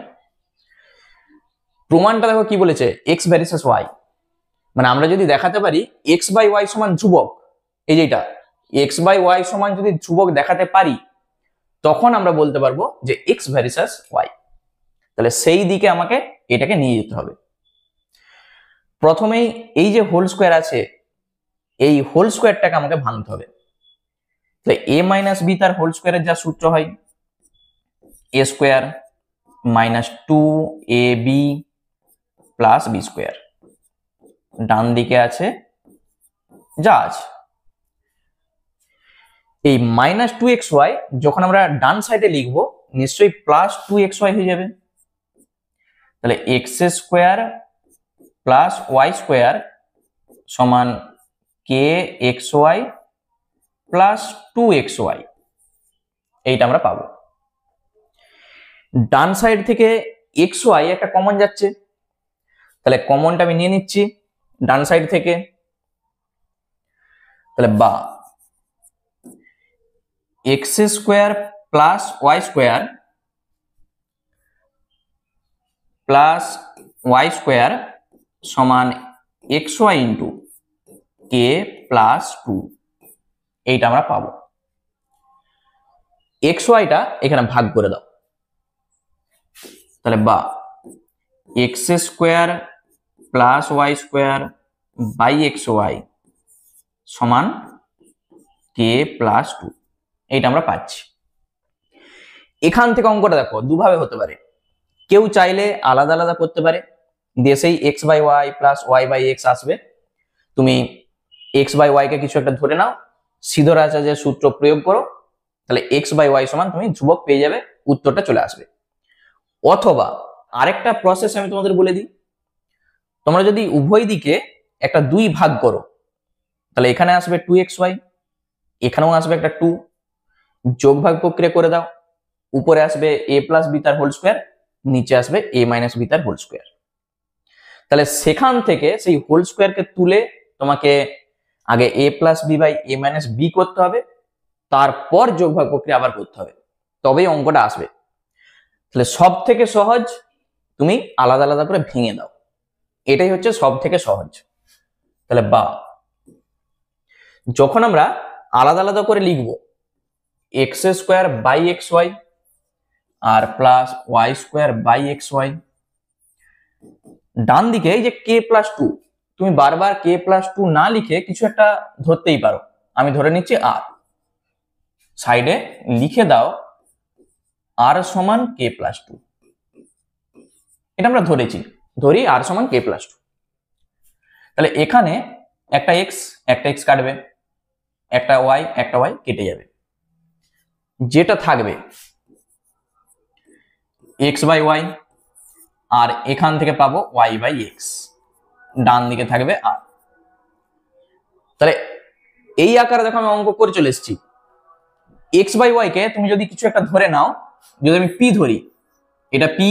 প্রমাণটা দেখো কি বলেছে, এক্স ভ্যারিসেস ওয়াই। মানে আমরা যদি দেখাতে পারি এক্স বাই ওয়াই সমান ধ্রুবক, এই যেটা এক্স বাই ওয়াই সমান যদি ধ্রুবক দেখাতে পারি, তখন আমরা বলতে পারবো যে এক্স ভ্যারিসেস ওয়াই। তাহলে সেই দিকে আমাকে এটাকে নিয়ে যেতে হবে। প্রথমেই এই যে হোল স্কোয়ার আছে, এই হোল স্কোয়ারটাকে আমাকে ভাঙতে হবে। তাহলে এ মাইনাস বি তার হোল স্কোয়ারের যা সূত্র হয়, এ square minus two A B plus B square, ডান দিকে আছে যা আছে। এই মাইনাস টু এক্স ওয়াই যখন আমরা ডান সাইডে লিখবো, নিশ্চয়ই প্লাস টু এক্স ওয়াই হয়ে যাবে। তাহলে X square plus Y square সমান K X Y plus two X Y, এইটা আমরা পাবো। ডান সাইড থেকে এক্স ওয়াই একটা কমন যাচ্ছে, তাহলে কমনটা আমি নিয়ে নিচ্ছি ডান সাইড থেকে। তাহলে বা X square plus Y square plus Y square সমান X Y into K plus two, এইটা আমরা পাবো। এক্স ওয়াইটা এখানে ভাগ করে দাও। তাহলে বা X square plus Y square by X Y সমান কে প্লাস টু, এইটা আমরা পাচ্ছি। এখান থেকে অঙ্কটা দেখো দুভাবে হতে পারে। কেউ চাইলে আলাদা আলাদা করতে পারে, দিয়ে সেই X by Y plus Y by X আসবে। তুমি এক্স বাই ওয়াই কে কিছু একটা ধরে নাও, সিধরাচার্যের সূত্র প্রয়োগ করো, তাহলে এক্স বাই ওয়াই সমান তুমি ধ্রুবক পেয়ে যাবে, উত্তরটা চলে আসবে। অথবা আরেকটা প্রসেস আমি তোমাদের বলে দিই, তোমরা যদি উভয় দিকে একটা 2 ভাগ করো, তাহলে এখানে আসবে 2xy, এখানেও আসবে একটা 2, যোগ ভাগ প্রক্রিয়া করে দাও, উপরে আসবে a প্লাস বি তার হোল স্কোয়ার, নিচে আসবে a মাইনাস বি তার হোল স্কোয়ার। তাহলে সেখান থেকে সেই হোল স্কোয়ারকে তুলে তোমাকে আগে a plus B by a minus B করতে হবে, তারপর যোগ ভাগ প্রক্রিয়া আবার করতে হবে, তবেই অঙ্কটা আসবে। তাহলে সব থেকে সহজ তুমি আলাদা আলাদা করে ভেঙে দাও, এটাই হচ্ছে সব থেকে সহজ। তাহলে বা যখন আমরা আলাদা আলাদা করে লিখব, X square by X Y আর plus Y square by X Y, ডান দিকে এই যে কে প্লাস টু, তুমি বারবার কে প্লাস টু না লিখে কিছু একটা ধরতেই পারো। আমি ধরে নিচ্ছি আর, সাইডে লিখে দাও আর সমান কে প্লাস টু, এটা আমরা ধরেছি, ধরি আর সমান কে প্লাস টু। তাহলে এখানে একটা এক্স কাটবে, একটা ওয়াই কেটে যাবে, যেটা থাকবে এক্স বাই ওয়াই, আর এখান থেকে পাবো ওয়াই বাই এক্স, ডান দিকে থাকবে আর। তাহলে এই আকারে দেখো আমি অঙ্ক করে চলে এসেছি। এক্স বাই ওয়াই কে তুমি যদি কিছু একটা ধরে নাও, যদি আমি পি ধরি, এটা পি,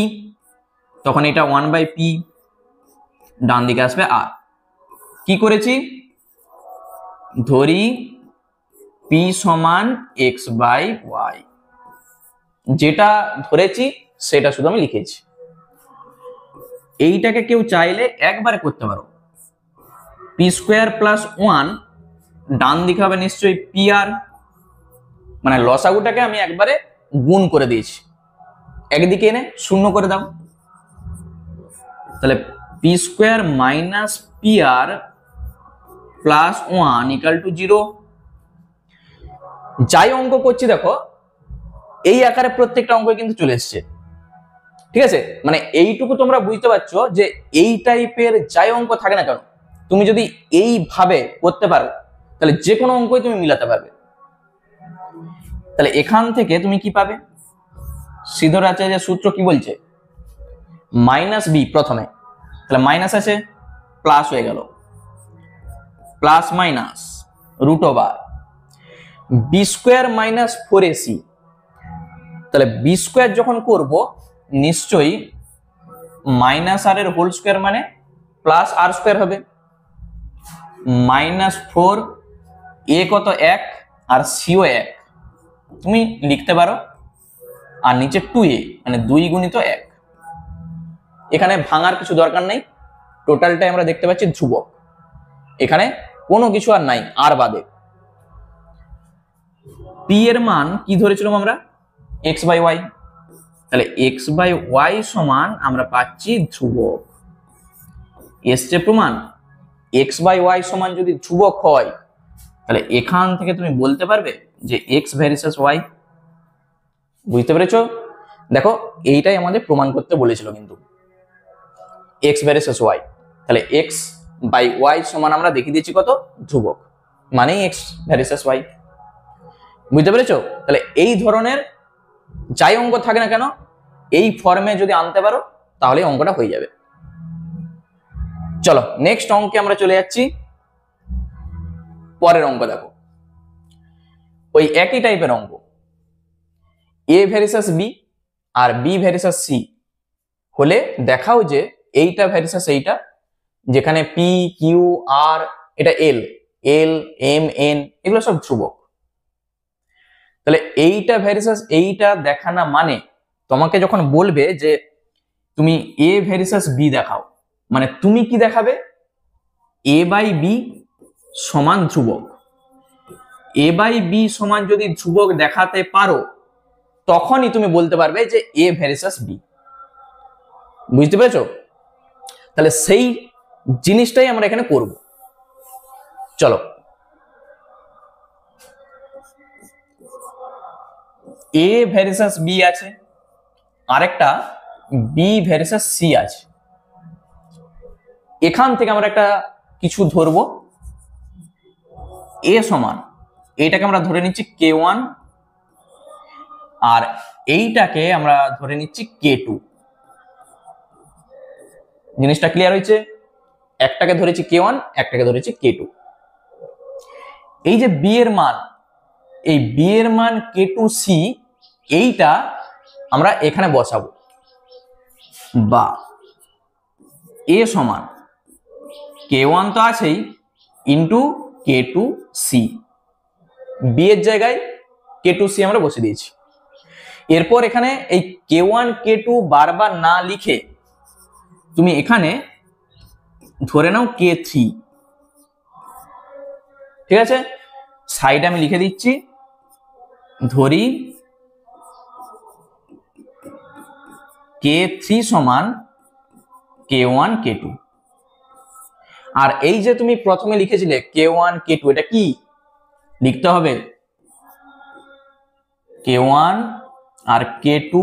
তখন এটা 1/p, ডান দিকে আসবে আর। কি করেছি, ধরি পি সমান এক্স বাই ওয়াই, যেটা ধরেছি সেটা শুধু আমি লিখেছি। এইটাকে কেউ চাইলে একবারে করতে পারো, পি স্কোয়ার প্লাস 1, ডান দিকে হবে নিশ্চয়ই পি আর, মানে লসাগুটাকে আমি একবারে গুণ করে দিয়েছি, একদিকে এনে শূন্য করে দাও, তাহলে P square minus P R plus 1 equal to 0। যাই অঙ্ক করছি দেখো এই আকারে প্রত্যেকটা অঙ্ক কিন্তু চলে এসছে, ঠিক আছে? মানে এইটুকু তোমরা বুঝতে পারছো যে এই টাইপের যাই অঙ্ক থাকে না কেন, তুমি যদি এইভাবে করতে পারো তাহলে যে কোনো অঙ্কই তুমি মিলাতে পারবে। তাহলে এখান থেকে তুমি কি পাবে, সিধর আচার্যের সূত্র কি বলছে, মাইনাস বি প্রথমে, তাহলে মাইনাস আছে প্লাস হয়ে গেল, plus minus root over B square minus 4ac, তাহলে বি স্কোয়ার যখন করব নিশ্চয়ই মাইনাস আর এর হোল স্কোয়ার মানে প্লাস আর স্কোয়ার হবে, -4 এ কত 1 আর সিও 1 তুমি লিখতে পারো, আর নিচে 2a মানে 2 গুণিত 1। এখানে ভাঙার কিছু দরকার নেই, টোটালটাই আমরা দেখতে পাচ্ছি ধ্রুবক, এখানে কোনো কিছু আর নাই আর বাদে। পি এর মান কি ধরেছিলাম আমরা, এক্স বাই ওয়াই, তাহলে এক্স বাই ওয়াই সমান আমরা পাচ্ছি ধ্রুবক। এসছে প্রমাণ, এক্স বাই ওয়াই সমান যদি ধ্রুবক হয় তাহলে এখান থেকে তুমি বলতে পারবে যে এক্স ভার্সেস ওয়াই। বুঝতে পেরেছো? দেখো এইটাই আমাদের প্রমাণ করতে বলেছিল কিন্তু, এক্স ভার্সেস ওয়াই, তাহলে এক্স বাই ওয়াই সমান আমরা দেখিয়ে দিয়েছি কত, ধ্রুবক, মানে এক্স ভার্সেস ওয়াই। বুঝতে পেরেছো? তাহলে এই ধরনের যাই অঙ্ক থাকে না কেন এই ফর্মে যদি আনতে পারো তাহলে অঙ্কটা হয়ে যাবে। চলো নেক্সট অঙ্কে আমরা চলে যাচ্ছি। পরের অঙ্ক দেখো, ওই একই টাইপের অঙ্ক, এ ভার্সেস বি আর বি ভার্সেস সি হলে দেখাও যে এইটা ভার্সেস এইটা, যেখানে পি কিউ আর এটা এল, এল এম এন এগুলো সব ধ্রুবক। তাহলে এইটা ভার্সেস এইটা দেখানো মানে তোমাকে যখন বলবে যে তুমি এ ভার্সেস বি দেখাও, মানে তুমি কি দেখাবে, এ বাই বি সমান ধ্রুবক। এ বাই বি সমান যদি ধ্রুবক দেখাতে পারো তখনই তুমি বলতে পারবে যে এ ভার্সেস বি। বুঝতে পেরেছো? তাহলে সেই জিনিসটাই আমরা এখানে করব। চলো এ ভার্সেস বি আছে, আরেকটা বি ভার্সেস সি আছে। এখান থেকে আমরা একটা কিছু ধরবো, এ সমান এইটাকে আমরা ধরে নিচ্ছি k1 আর এইটাকে আমরা ধরে নিচ্ছি k2। জিনিসটা ক্লিয়ার হয়েছে? একটাকে ধরেছি k1, একটাকে ধরেছি k2। এই যে বি এর মান, এই বি এর মান k2c, এইটা আমরা এখানে বসাবো, বা এ সমান k1 তো আছেই ইন্টু k2c, বি এর জায়গায় k2c আমরা বসে দিয়েছি। এরপর এখানে এই k1 k2 বারবার না লিখে তুমি এখানে ধরে নাও k3, ঠিক আছে? সাইডে আমি লিখে দিচ্ছি, ধরি k3 সমান k1 k2। আর এই যে তুমি প্রথমে লিখেছিলে k1 k2, এটা কি লিখতে হবে, k1 আর k2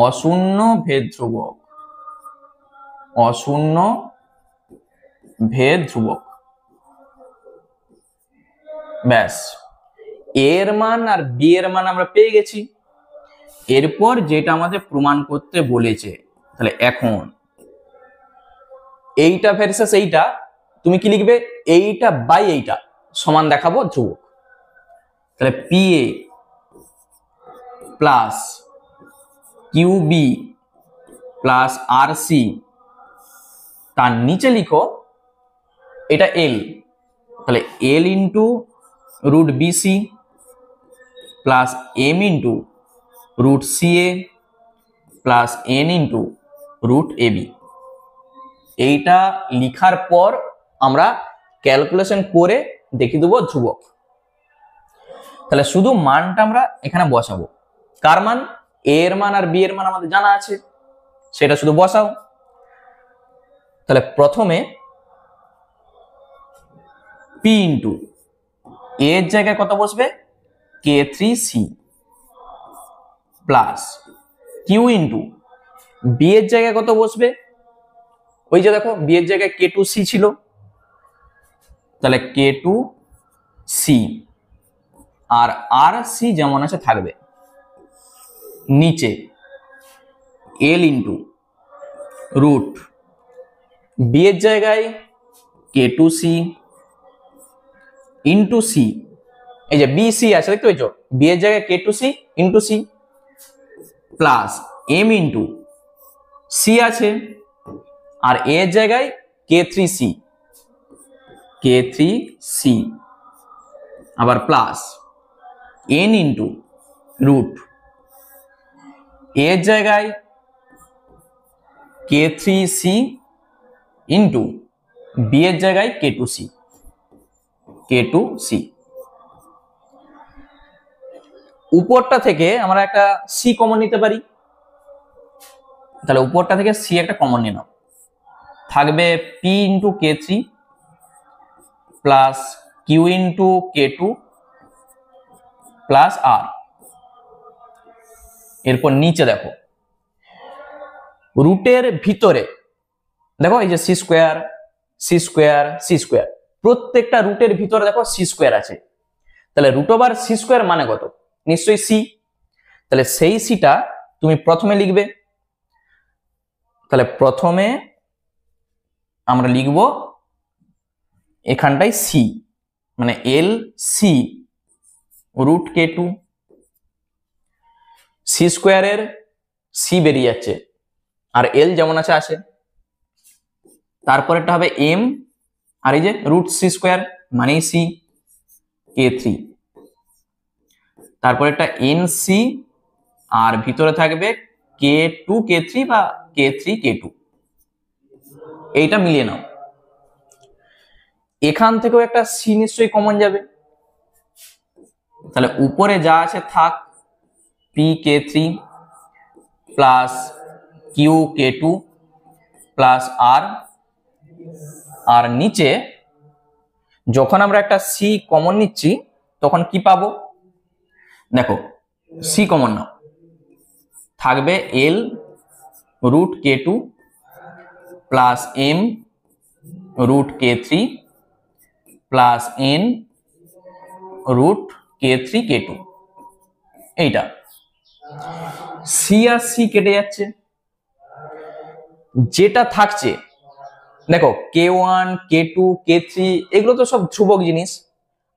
অশূন্য ভেদ ধ্রুবক, অশূন্য ভেদ ধ্রুবক। ব্যাস, এর মান আর বি এর মান আমরা পেয়ে গেছি। এরপর যেটা আমাদের প্রমাণ করতে বলেছে, তাহলে এখন এইটা ভার্সেস এইটা তুমি কি লিখবে, এইটা বাই এইটা সমান দেখাবো ধ্রুবক। তাহলে P A plus Q B plus R C, তার নিচে লিখো এটা এল, তাহলে L into root B C plus M into root C A plus N into root A B. এইটা লিখার পর আমরা ক্যালকুলেশন করে দেখিয়ে দেবো ধ্রুবক। তাহলে শুধু মানটা আমরা এখানে বসাবো, কার মান, এ এর মান আর বি এর মান আমাদের জানা আছে, সেটা শুধু বসাও। তাহলে প্রথমে পি ইন্টু এ এর জায়গায় কত বসবে, K3C plus Q into B এর জায়গায় কত বসবে, ওই যে দেখো বি এর জায়গায় K2C ছিল, তাহলে K2C আর আর সি যেমন আছে থাকবে, নিচে এল ইন্টু রুট বি এর জায়গায় K2C ইন্টু সি, এই যে বি সি আছে দেখতে পেয়েছো, বি এর জায়গায় K2C into C plus M into C আছে, আর এ এর জায়গায় K3C আবার প্লাস এন ইন্টু রুট এর জায়গায় K3C ইন্টু বি এর জায়গায় K2C। উপরটা থেকে আমরা একটা সি কমন নিতে পারি, তাহলে উপরটা থেকে সি একটা কমন নিয়ে নাও, থাকবে P into K3 plus Q into K2 plus R. এরপর নিচে দেখো রুটের ভিতরে দেখো এই যে C square C square C square, প্রত্যেকটা রুটের ভিতরে দেখো সি স্কোয়ার আছে, তাহলে রুট ওভার সি স্কোয়ার মানে কত, নিশ্চয়ই সি। তাহলে সেই সিটা তুমি প্রথমে লিখবে, তাহলে প্রথমে আমরা লিখব এখানটায় সি মানে L C root K2, C স্কোয়ারের সি বেরিয়ে যাচ্ছে আর এল যেমন আছে আসে, তারপরেরটা হবে এম আর এই যে রুট সি স্কোয়ার মানে সি K3, তারপরেরটা এন সি আর ভিতরে থাকবে K2 K3 বা K3 K2, এইটা মিলিয়ে নাও। এখান থেকেও একটা সি নিশ্চয়ই কমন যাবে, তাহলে উপরে যা আছে থাক, P K3 plus Q K2 plus R, আর নিচে যখন আমরা একটা সি কমন নিচ্ছি তখন কি পাবো, দেখো সি কমন নাও, থাকবে L root K2 plus M root K3 plus N root K3 K2, এইটা সি আর সি কেটে যাচ্ছে, যেটা থাকছে দেখো K1 K2 K3 এগুলো তো সব ধ্রুবক জিনিস,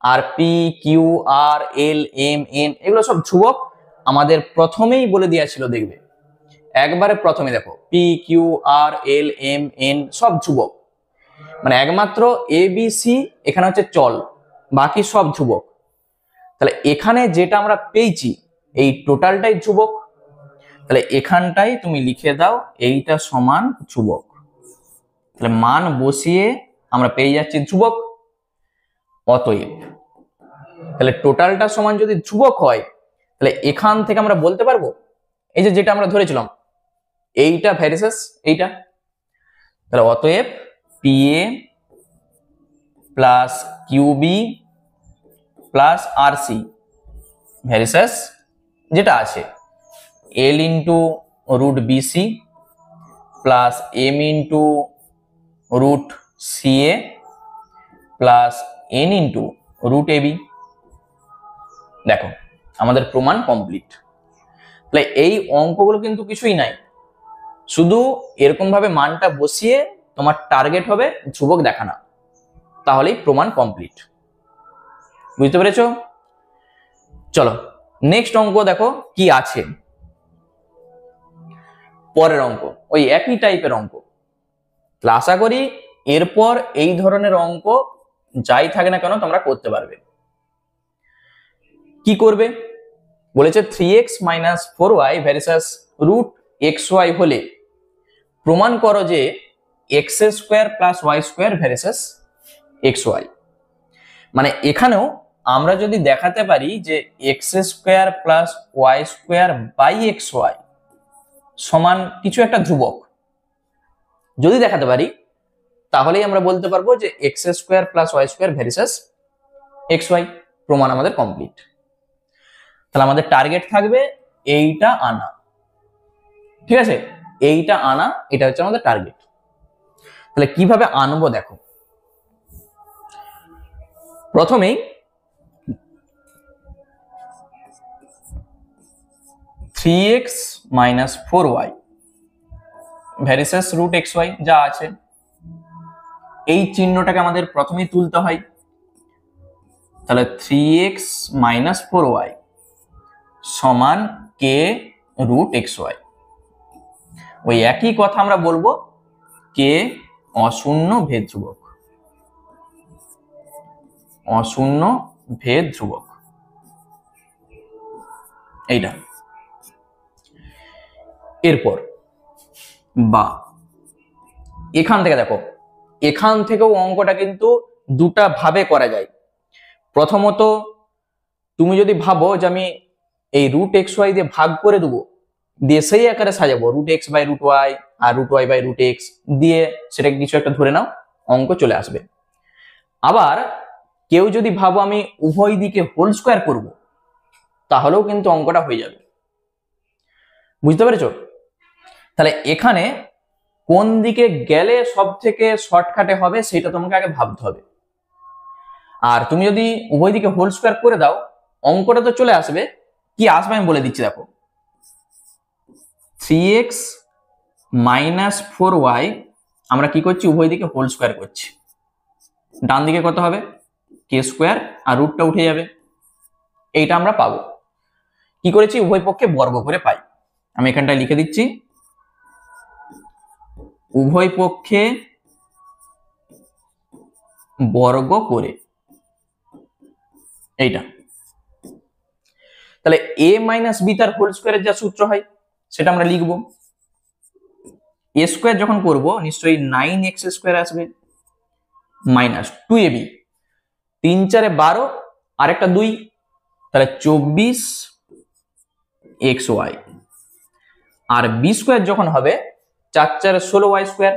আর P Q R L M N এগুলো সব ধ্রুবক, আমাদের প্রথমেই বলে দেওয়া ছিল, দেখবে একবারে প্রথমে দেখো P Q R L M N সব ধ্রুবক, মানে একমাত্র এ বি সি এখানে হচ্ছে চল, বাকি সব ধ্রুবক। তাহলে এখানে যেটা আমরা পেয়েছি এই টোটালটাই ধ্রুবক, তাহলে এখানটাই তুমি লিখে দাও এইটা সমান ধ্রুবক, তাহলে মান বসিয়ে আমরা পেয়ে যাচ্ছি ধ্রুবক। অতএব তাহলে টোটালটা সমান যদি ধ্রুবক হয় তাহলে এখান থেকে আমরা বলতে পারবো এই যে যেটা আমরা ধরেছিলাম এইটা ভ্যারিসেস এইটা, তাহলে অতএব P A plus Q B plus R C ভ্যারিসেস যেটা আছে L into root B C plus M into root C A plus N into root A B. দেখো আমাদের প্রমাণ কমপ্লিট। তাহলে এই অঙ্কগুলো কিন্তু কিছুই নাই, শুধু এরকম ভাবে মানটা বসিয়ে তোমার টার্গেট হবে ধ্রুবক দেখানো। তাহলেই প্রমাণ কমপ্লিট। বুঝতে পেরেছো? চলো নেক্সট অঙ্ক দেখো কি আছে। পরের অঙ্ক ওই একই টাইপের অঙ্ক। আশা করি এরপর এই ধরনের অঙ্ক যাই থাকে না কেন তোমরা করতে পারবে। কি করবে বলেছে 3x - 4y ভার্সাস √xy হলে প্রমাণ করো যে x² + y² ভার্সাস xy। মানে এখানেও আমরা যদি দেখাতে পারি যে x² + y² xy সমান কিছু একটা ধ্রুবক যদি দেখাতে পারি, তাহলেই আমরা বলতে পারবো যে x² + y² ভার্সাস xy। প্রমাণ আমাদের কমপ্লিট। তাহলে আমাদের টার্গেট থাকবে এইটা আনা। ঠিক আছে, এইটা আনা, এটা হচ্ছে আমাদের টার্গেট। তাহলে কিভাবে আনবো দেখো। প্রথমেই 3x - 4y ভার্সাস √xy যা আছে, এই চিহ্নটাকে আমাদের প্রথমেই তুলতে হয়। তাহলে 3x - 4y সমান k √xy। ওই একই কথা আমরা বলবো k অশূন্য ভেদ ধ্রুবক। অশূন্য ভেদ ধ্রুবক এইটা। এরপর বা এখান থেকে দেখো, এখান থেকেও অঙ্কটা কিন্তু দুটা ভাবে করা যায়। প্রথমত তুমি যদি ভাবো যে আমি এই √xy দিয়ে ভাগ করে দেবো, দিয়ে সেই আকারে সাজাবো √x/√y আর √y/√x দিয়ে সেটাকে কিছু একটা ধরে নাও, অঙ্ক চলে আসবে। আবার কেউ যদি ভাবো আমি উভয় দিকে হোল স্কয়ার করব, তাহলেও কিন্তু অঙ্কটা হয়ে যাবে। বুঝতে পেরেছো? তাহলে এখানে কোন দিকে গেলে সব থেকে শর্টকাটে হবে সেটা তোমাকে আগে ভাবতে হবে। আর তুমি যদি উভয় দিকে হোল স্কয়ার করে দাও, অঙ্কটা তো চলে আসবে। কি আসবে আমি বলে দিচ্ছি দেখো। 3x - 4y আমরা কি করছি, উভয় দিকে হোল স্কয়ার করছি। ডান দিকে কত হবে, k² আর রুটটা উঠে যাবে। এইটা আমরা পাবো। কি করেছি, উভয় পক্ষে বর্গ করে পাই। আমি এখানটায় লিখে দিচ্ছি, উভয় পক্ষে বর্গ করে। এইটা তাহলে a - b তার হোল স্কয়ারের যা সূত্র হয় সেটা আমরা লিখবো। a² যখন করব নিশ্চয়ই 9x² আসবে -2ab, 3 4 12 আর একটা 2, তাহলে 24xy। আর b² যখন হবে 4 4 16y²,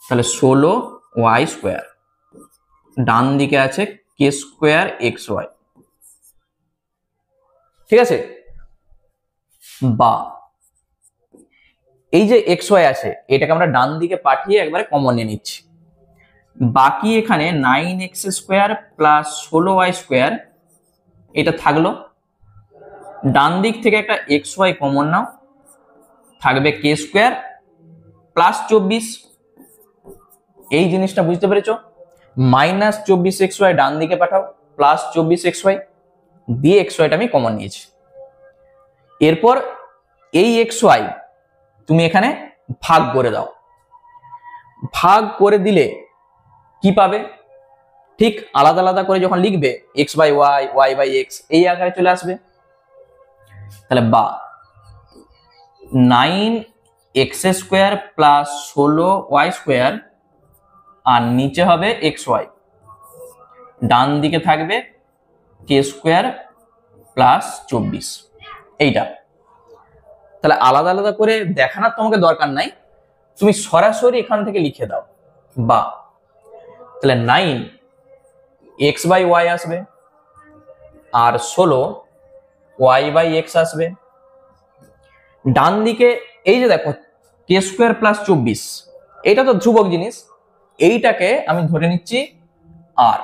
তাহলে 16y²। ডান দিকে আছে k²xy। ঠিক আছে, বা এই যে xy আছে এটাকে আমরা ডান দিকে পাঠিয়ে একবারে কমন নিয়ে নিচ্ছি। বাকি এখানে 9x² + 16y² এটা থাকলো। ডান দিক থেকে একটা xy কমন নাও, থাকবে k² + 24। এই জিনিসটা বুঝতে পেরেছো? -24xy ডান দিকে পাঠাও, +24xy দিয়ে xyটা আমি কমন নিয়েছি। এরপর এই xy তুমি এখানে ভাগ করে দাও। ভাগ করে দিলে কি পাবে, ঠিক আলাদা আলাদা করে যখন লিখবে x/y y/x এই আকারে চলে আসবে। তাহলে বা 9x² + 16y² আর নিচে হবে xy, ডান দিকে থাকবে k² + 24। এইটা তাহলে আলাদা আলাদা করে দেখানোর তোমাকে দরকার নাই, তুমি সরাসরি এখান থেকে লিখে দাও। বা তাহলে 9x/y আসবে আর 16y/x আসবে। ডান দিকে এই যে দেখো k² + 24, এটা তো ধ্রুবক জিনিস, এইটাকে আমি ধরে নিচ্ছি আর।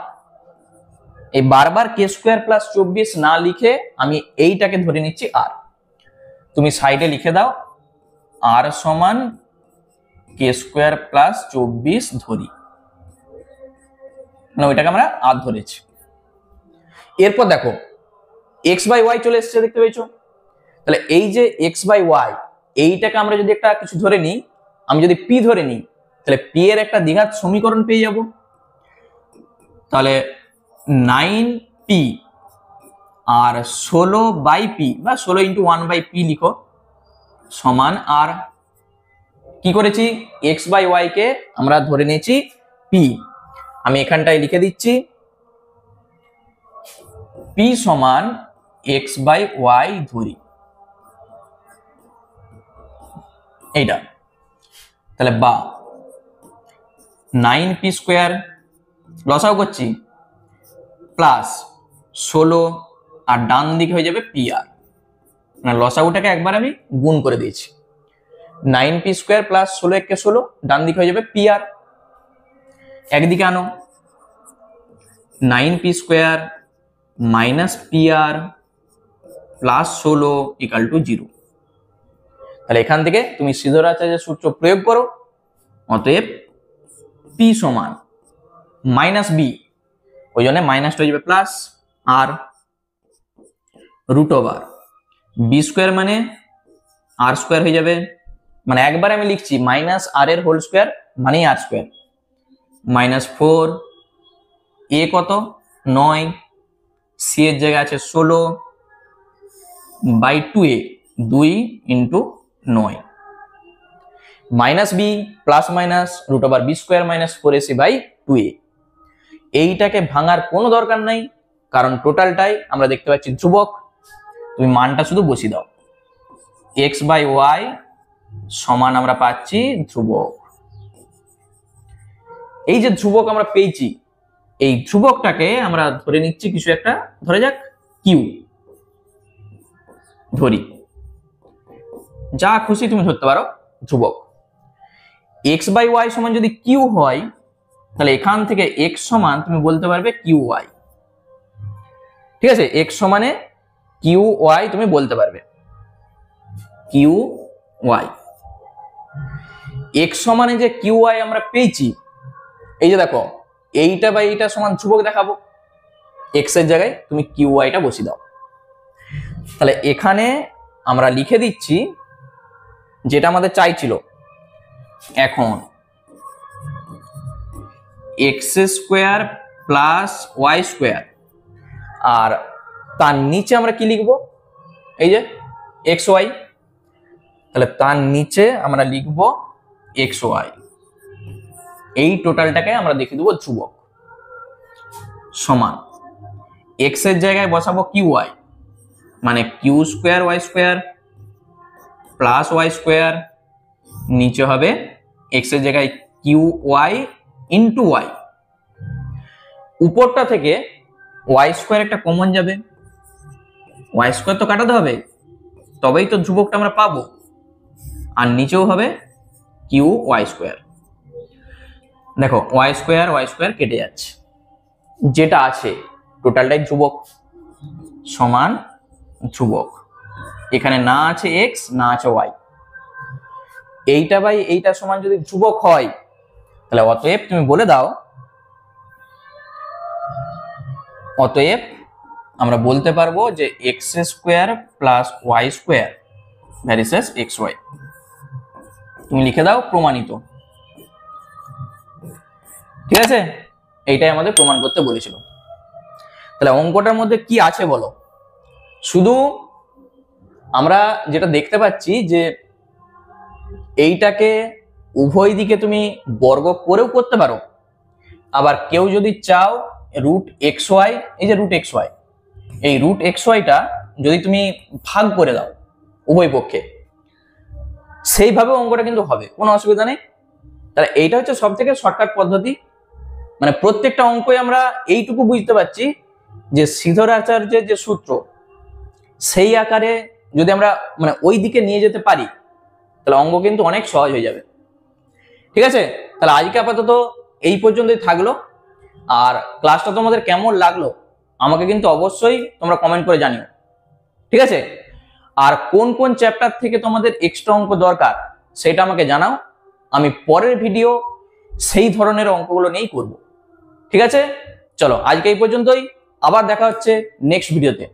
এই বারবার k² + 24 না লিখে আমি এইটাকে ধরে নিচ্ছি আর। তুমি সাইডে লিখে দাও r সমান k² + 24 ধরি। মানে ওইটাকে আমরা আর ধরেছি। এরপর দেখো এক্স বাই ওয়াই চলে এসেছে, দেখতে পেয়েছো? তাহলে এই যে এক্স বাই ওয়াই, এইটাকে আমরা যদি একটা কিছু ধরে নিই, আমি যদি পি ধরে নিই, তাহলে পি এর একটা দ্বিঘাত সমীকরণ পেয়ে যাব। তাহলে 9p আর 16/p বা 16x1/p লিখো সমান, আর কি করেছি, এক্স বাই ওয়াই কে আমরা ধরে নিয়েছি পি। আমি এখানটায় লিখে দিচ্ছি পি সমান এক্স বাই ওয়াই ধরি, এইটা। তাহলে বা 9p স্কোয়ার লসাও করছি প্লাস 16 আর ডান দিকে হয়ে যাবে পি আর, মানে লসাগুটাকে একবার আমি গুণ করে দিয়েছি। 9p স্কোয়ার প্লাস 16 একে 16, ডান দিকে হয়ে যাবে পি আর। একদিকে আনো 9p square minus P R plus 16 equal to 0। তাহলে এখান থেকে তুমি সিধরাচার্যের সূত্র প্রয়োগ করো। অতএব পি সমান মাইনাস বি, ওই জন্য মাইনাসটা হয়ে যাবে প্লাস, আর রুট ওভার বি স্কোয়ার মানে আর স্কোয়ার হয়ে যাবে, মানে একবার আমি লিখছি মাইনাস আর এর হোল স্কোয়ার মানে আর স্কোয়ার, মাইনাস 4, এ কত 9, সি এর জায়গায় আছে 16/2a 2 into 9, minus B plus minus root over B square minus 4ac/2a। এইটাকে ভাঙার কোনো দরকার নাই, কারণ টোটালটাই আমরা দেখতে পাচ্ছি ধ্রুবক। তুমি মানটা শুধু বসিয়ে দাও, এক্স বাই ওয়াই সমান আমরা পাচ্ছি ধ্রুবক। এই যে ধ্রুবক আমরা পেয়েছি, এই ধ্রুবকটাকে আমরা ধরে নিচ্ছি কিছু একটা, ধরে যাক কিউ ধরি, যা খুশি তুমি ধরতে পারো ধ্রুবক। এক্স বাই ওয়াই সমান যদি কিউ হয়, তাহলে এখান থেকে এক্স সমান তুমি বলতে পারবে কিউ ওয়াই। ঠিক আছে, এক্স সমানে কিউ ওয়াই তুমি বলতে পারবে, কিউ ওয়াই। এক্স সমানে যে কিউ ওয়াই আমরা পেয়েছি, এই যে দেখো এইটা বাই এইটা সমান ধ্রুবক দেখাবো, এক্স এর জায়গায় তুমি কিউ ওয়াইটা বসিয়ে দাও। তাহলে এখানে আমরা লিখে দিচ্ছি যেটা আমাদের চাইছিল। এখন X square plus Y square, আর তার নিচে আমরা কি লিখবো, এই যে এক্স ওয়াই, তাহলে তার নিচে আমরা লিখবো এক্স ওয়াই। এই টোটালটাকে আমরা দেখে দেবো ধ্রুবক, সমান এক্স এর জায়গায় বসাবো কিউ ওয়াই, মানে Q square Y square plus Y square, নিচে হবে এক্স এর জায়গায় কিউ ওয়াই ইন্টু ওয়াই। উপরটা থেকে ওয়াই স্কোয়ার একটা কমন যাবে, ওয়াই স্কোয়ার তো কাটাতে হবে, তবেই তো ধ্রুবকটা আমরা পাবো। আর নিচেও হবে কিউ ওয়াই স্কোয়ার। দেখো ওয়াই স্কোয়ার কেটে যাচ্ছে, যেটা আছে টোটালটাই ধ্রুবক, সমান ধ্রুবক। এখানে না আছে এক্স না আছে ওয়াই, এইটা বাই এইটা সমান যদি ধ্রুবক হয়, তাহলে অতএব তুমি বলে দাও, অতএব আমরা বলতে পারবো যে X square plus Y square versus X Y. তুমি লিখে দাও প্রমাণিত। ঠিক আছে, এইটাই আমাদের প্রমাণ করতে বলেছিল। তাহলে অঙ্কটার মধ্যে কি আছে বলো? শুধু আমরা যেটা দেখতে পাচ্ছি যে এইটাকে উভয় দিকে তুমি বর্গ করেও করতে পারো, আবার কেউ যদি চাও রুট এক্স ওয়াই, এই যে রুট এক্স ওয়াই, এই রুট এক্স ওয়াইটা যদি তুমি ভাগ করে দাও উভয় পক্ষে, সেইভাবে অঙ্কটা কিন্তু হবে, কোনো অসুবিধা নেই। তাহলে এইটা হচ্ছে সব থেকে শর্টকাট পদ্ধতি। মানে প্রত্যেকটা অঙ্কই আমরা এইটুকু বুঝতে পারছি যে সিধরাচার্যের যে সূত্র, সেই আকারে যদি আমরা মানে ওই দিকে নিয়ে যেতে পারি, তাহলে অঙ্ক কিন্তু অনেক সহজ হয়ে যাবে। ঠিক আছে, তাহলে আজকে আপাতত এই পর্যন্তই থাকলো। আর ক্লাসটা তোমাদের কেমন লাগলো আমাকে কিন্তু অবশ্যই তোমরা কমেন্ট করে জানিও। ঠিক আছে, আর কোন কোন চ্যাপ্টার থেকে তোমাদের এক্সট্রা অঙ্ক দরকার সেটা আমাকে জানাও, আমি পরের ভিডিও সেই ধরনের অঙ্কগুলো নিয়েই করব। ঠিক ঠিক আছে, চলো আজকে এই পর্যন্তই, আবার দেখা হচ্ছে নেক্সট ভিডিওতে।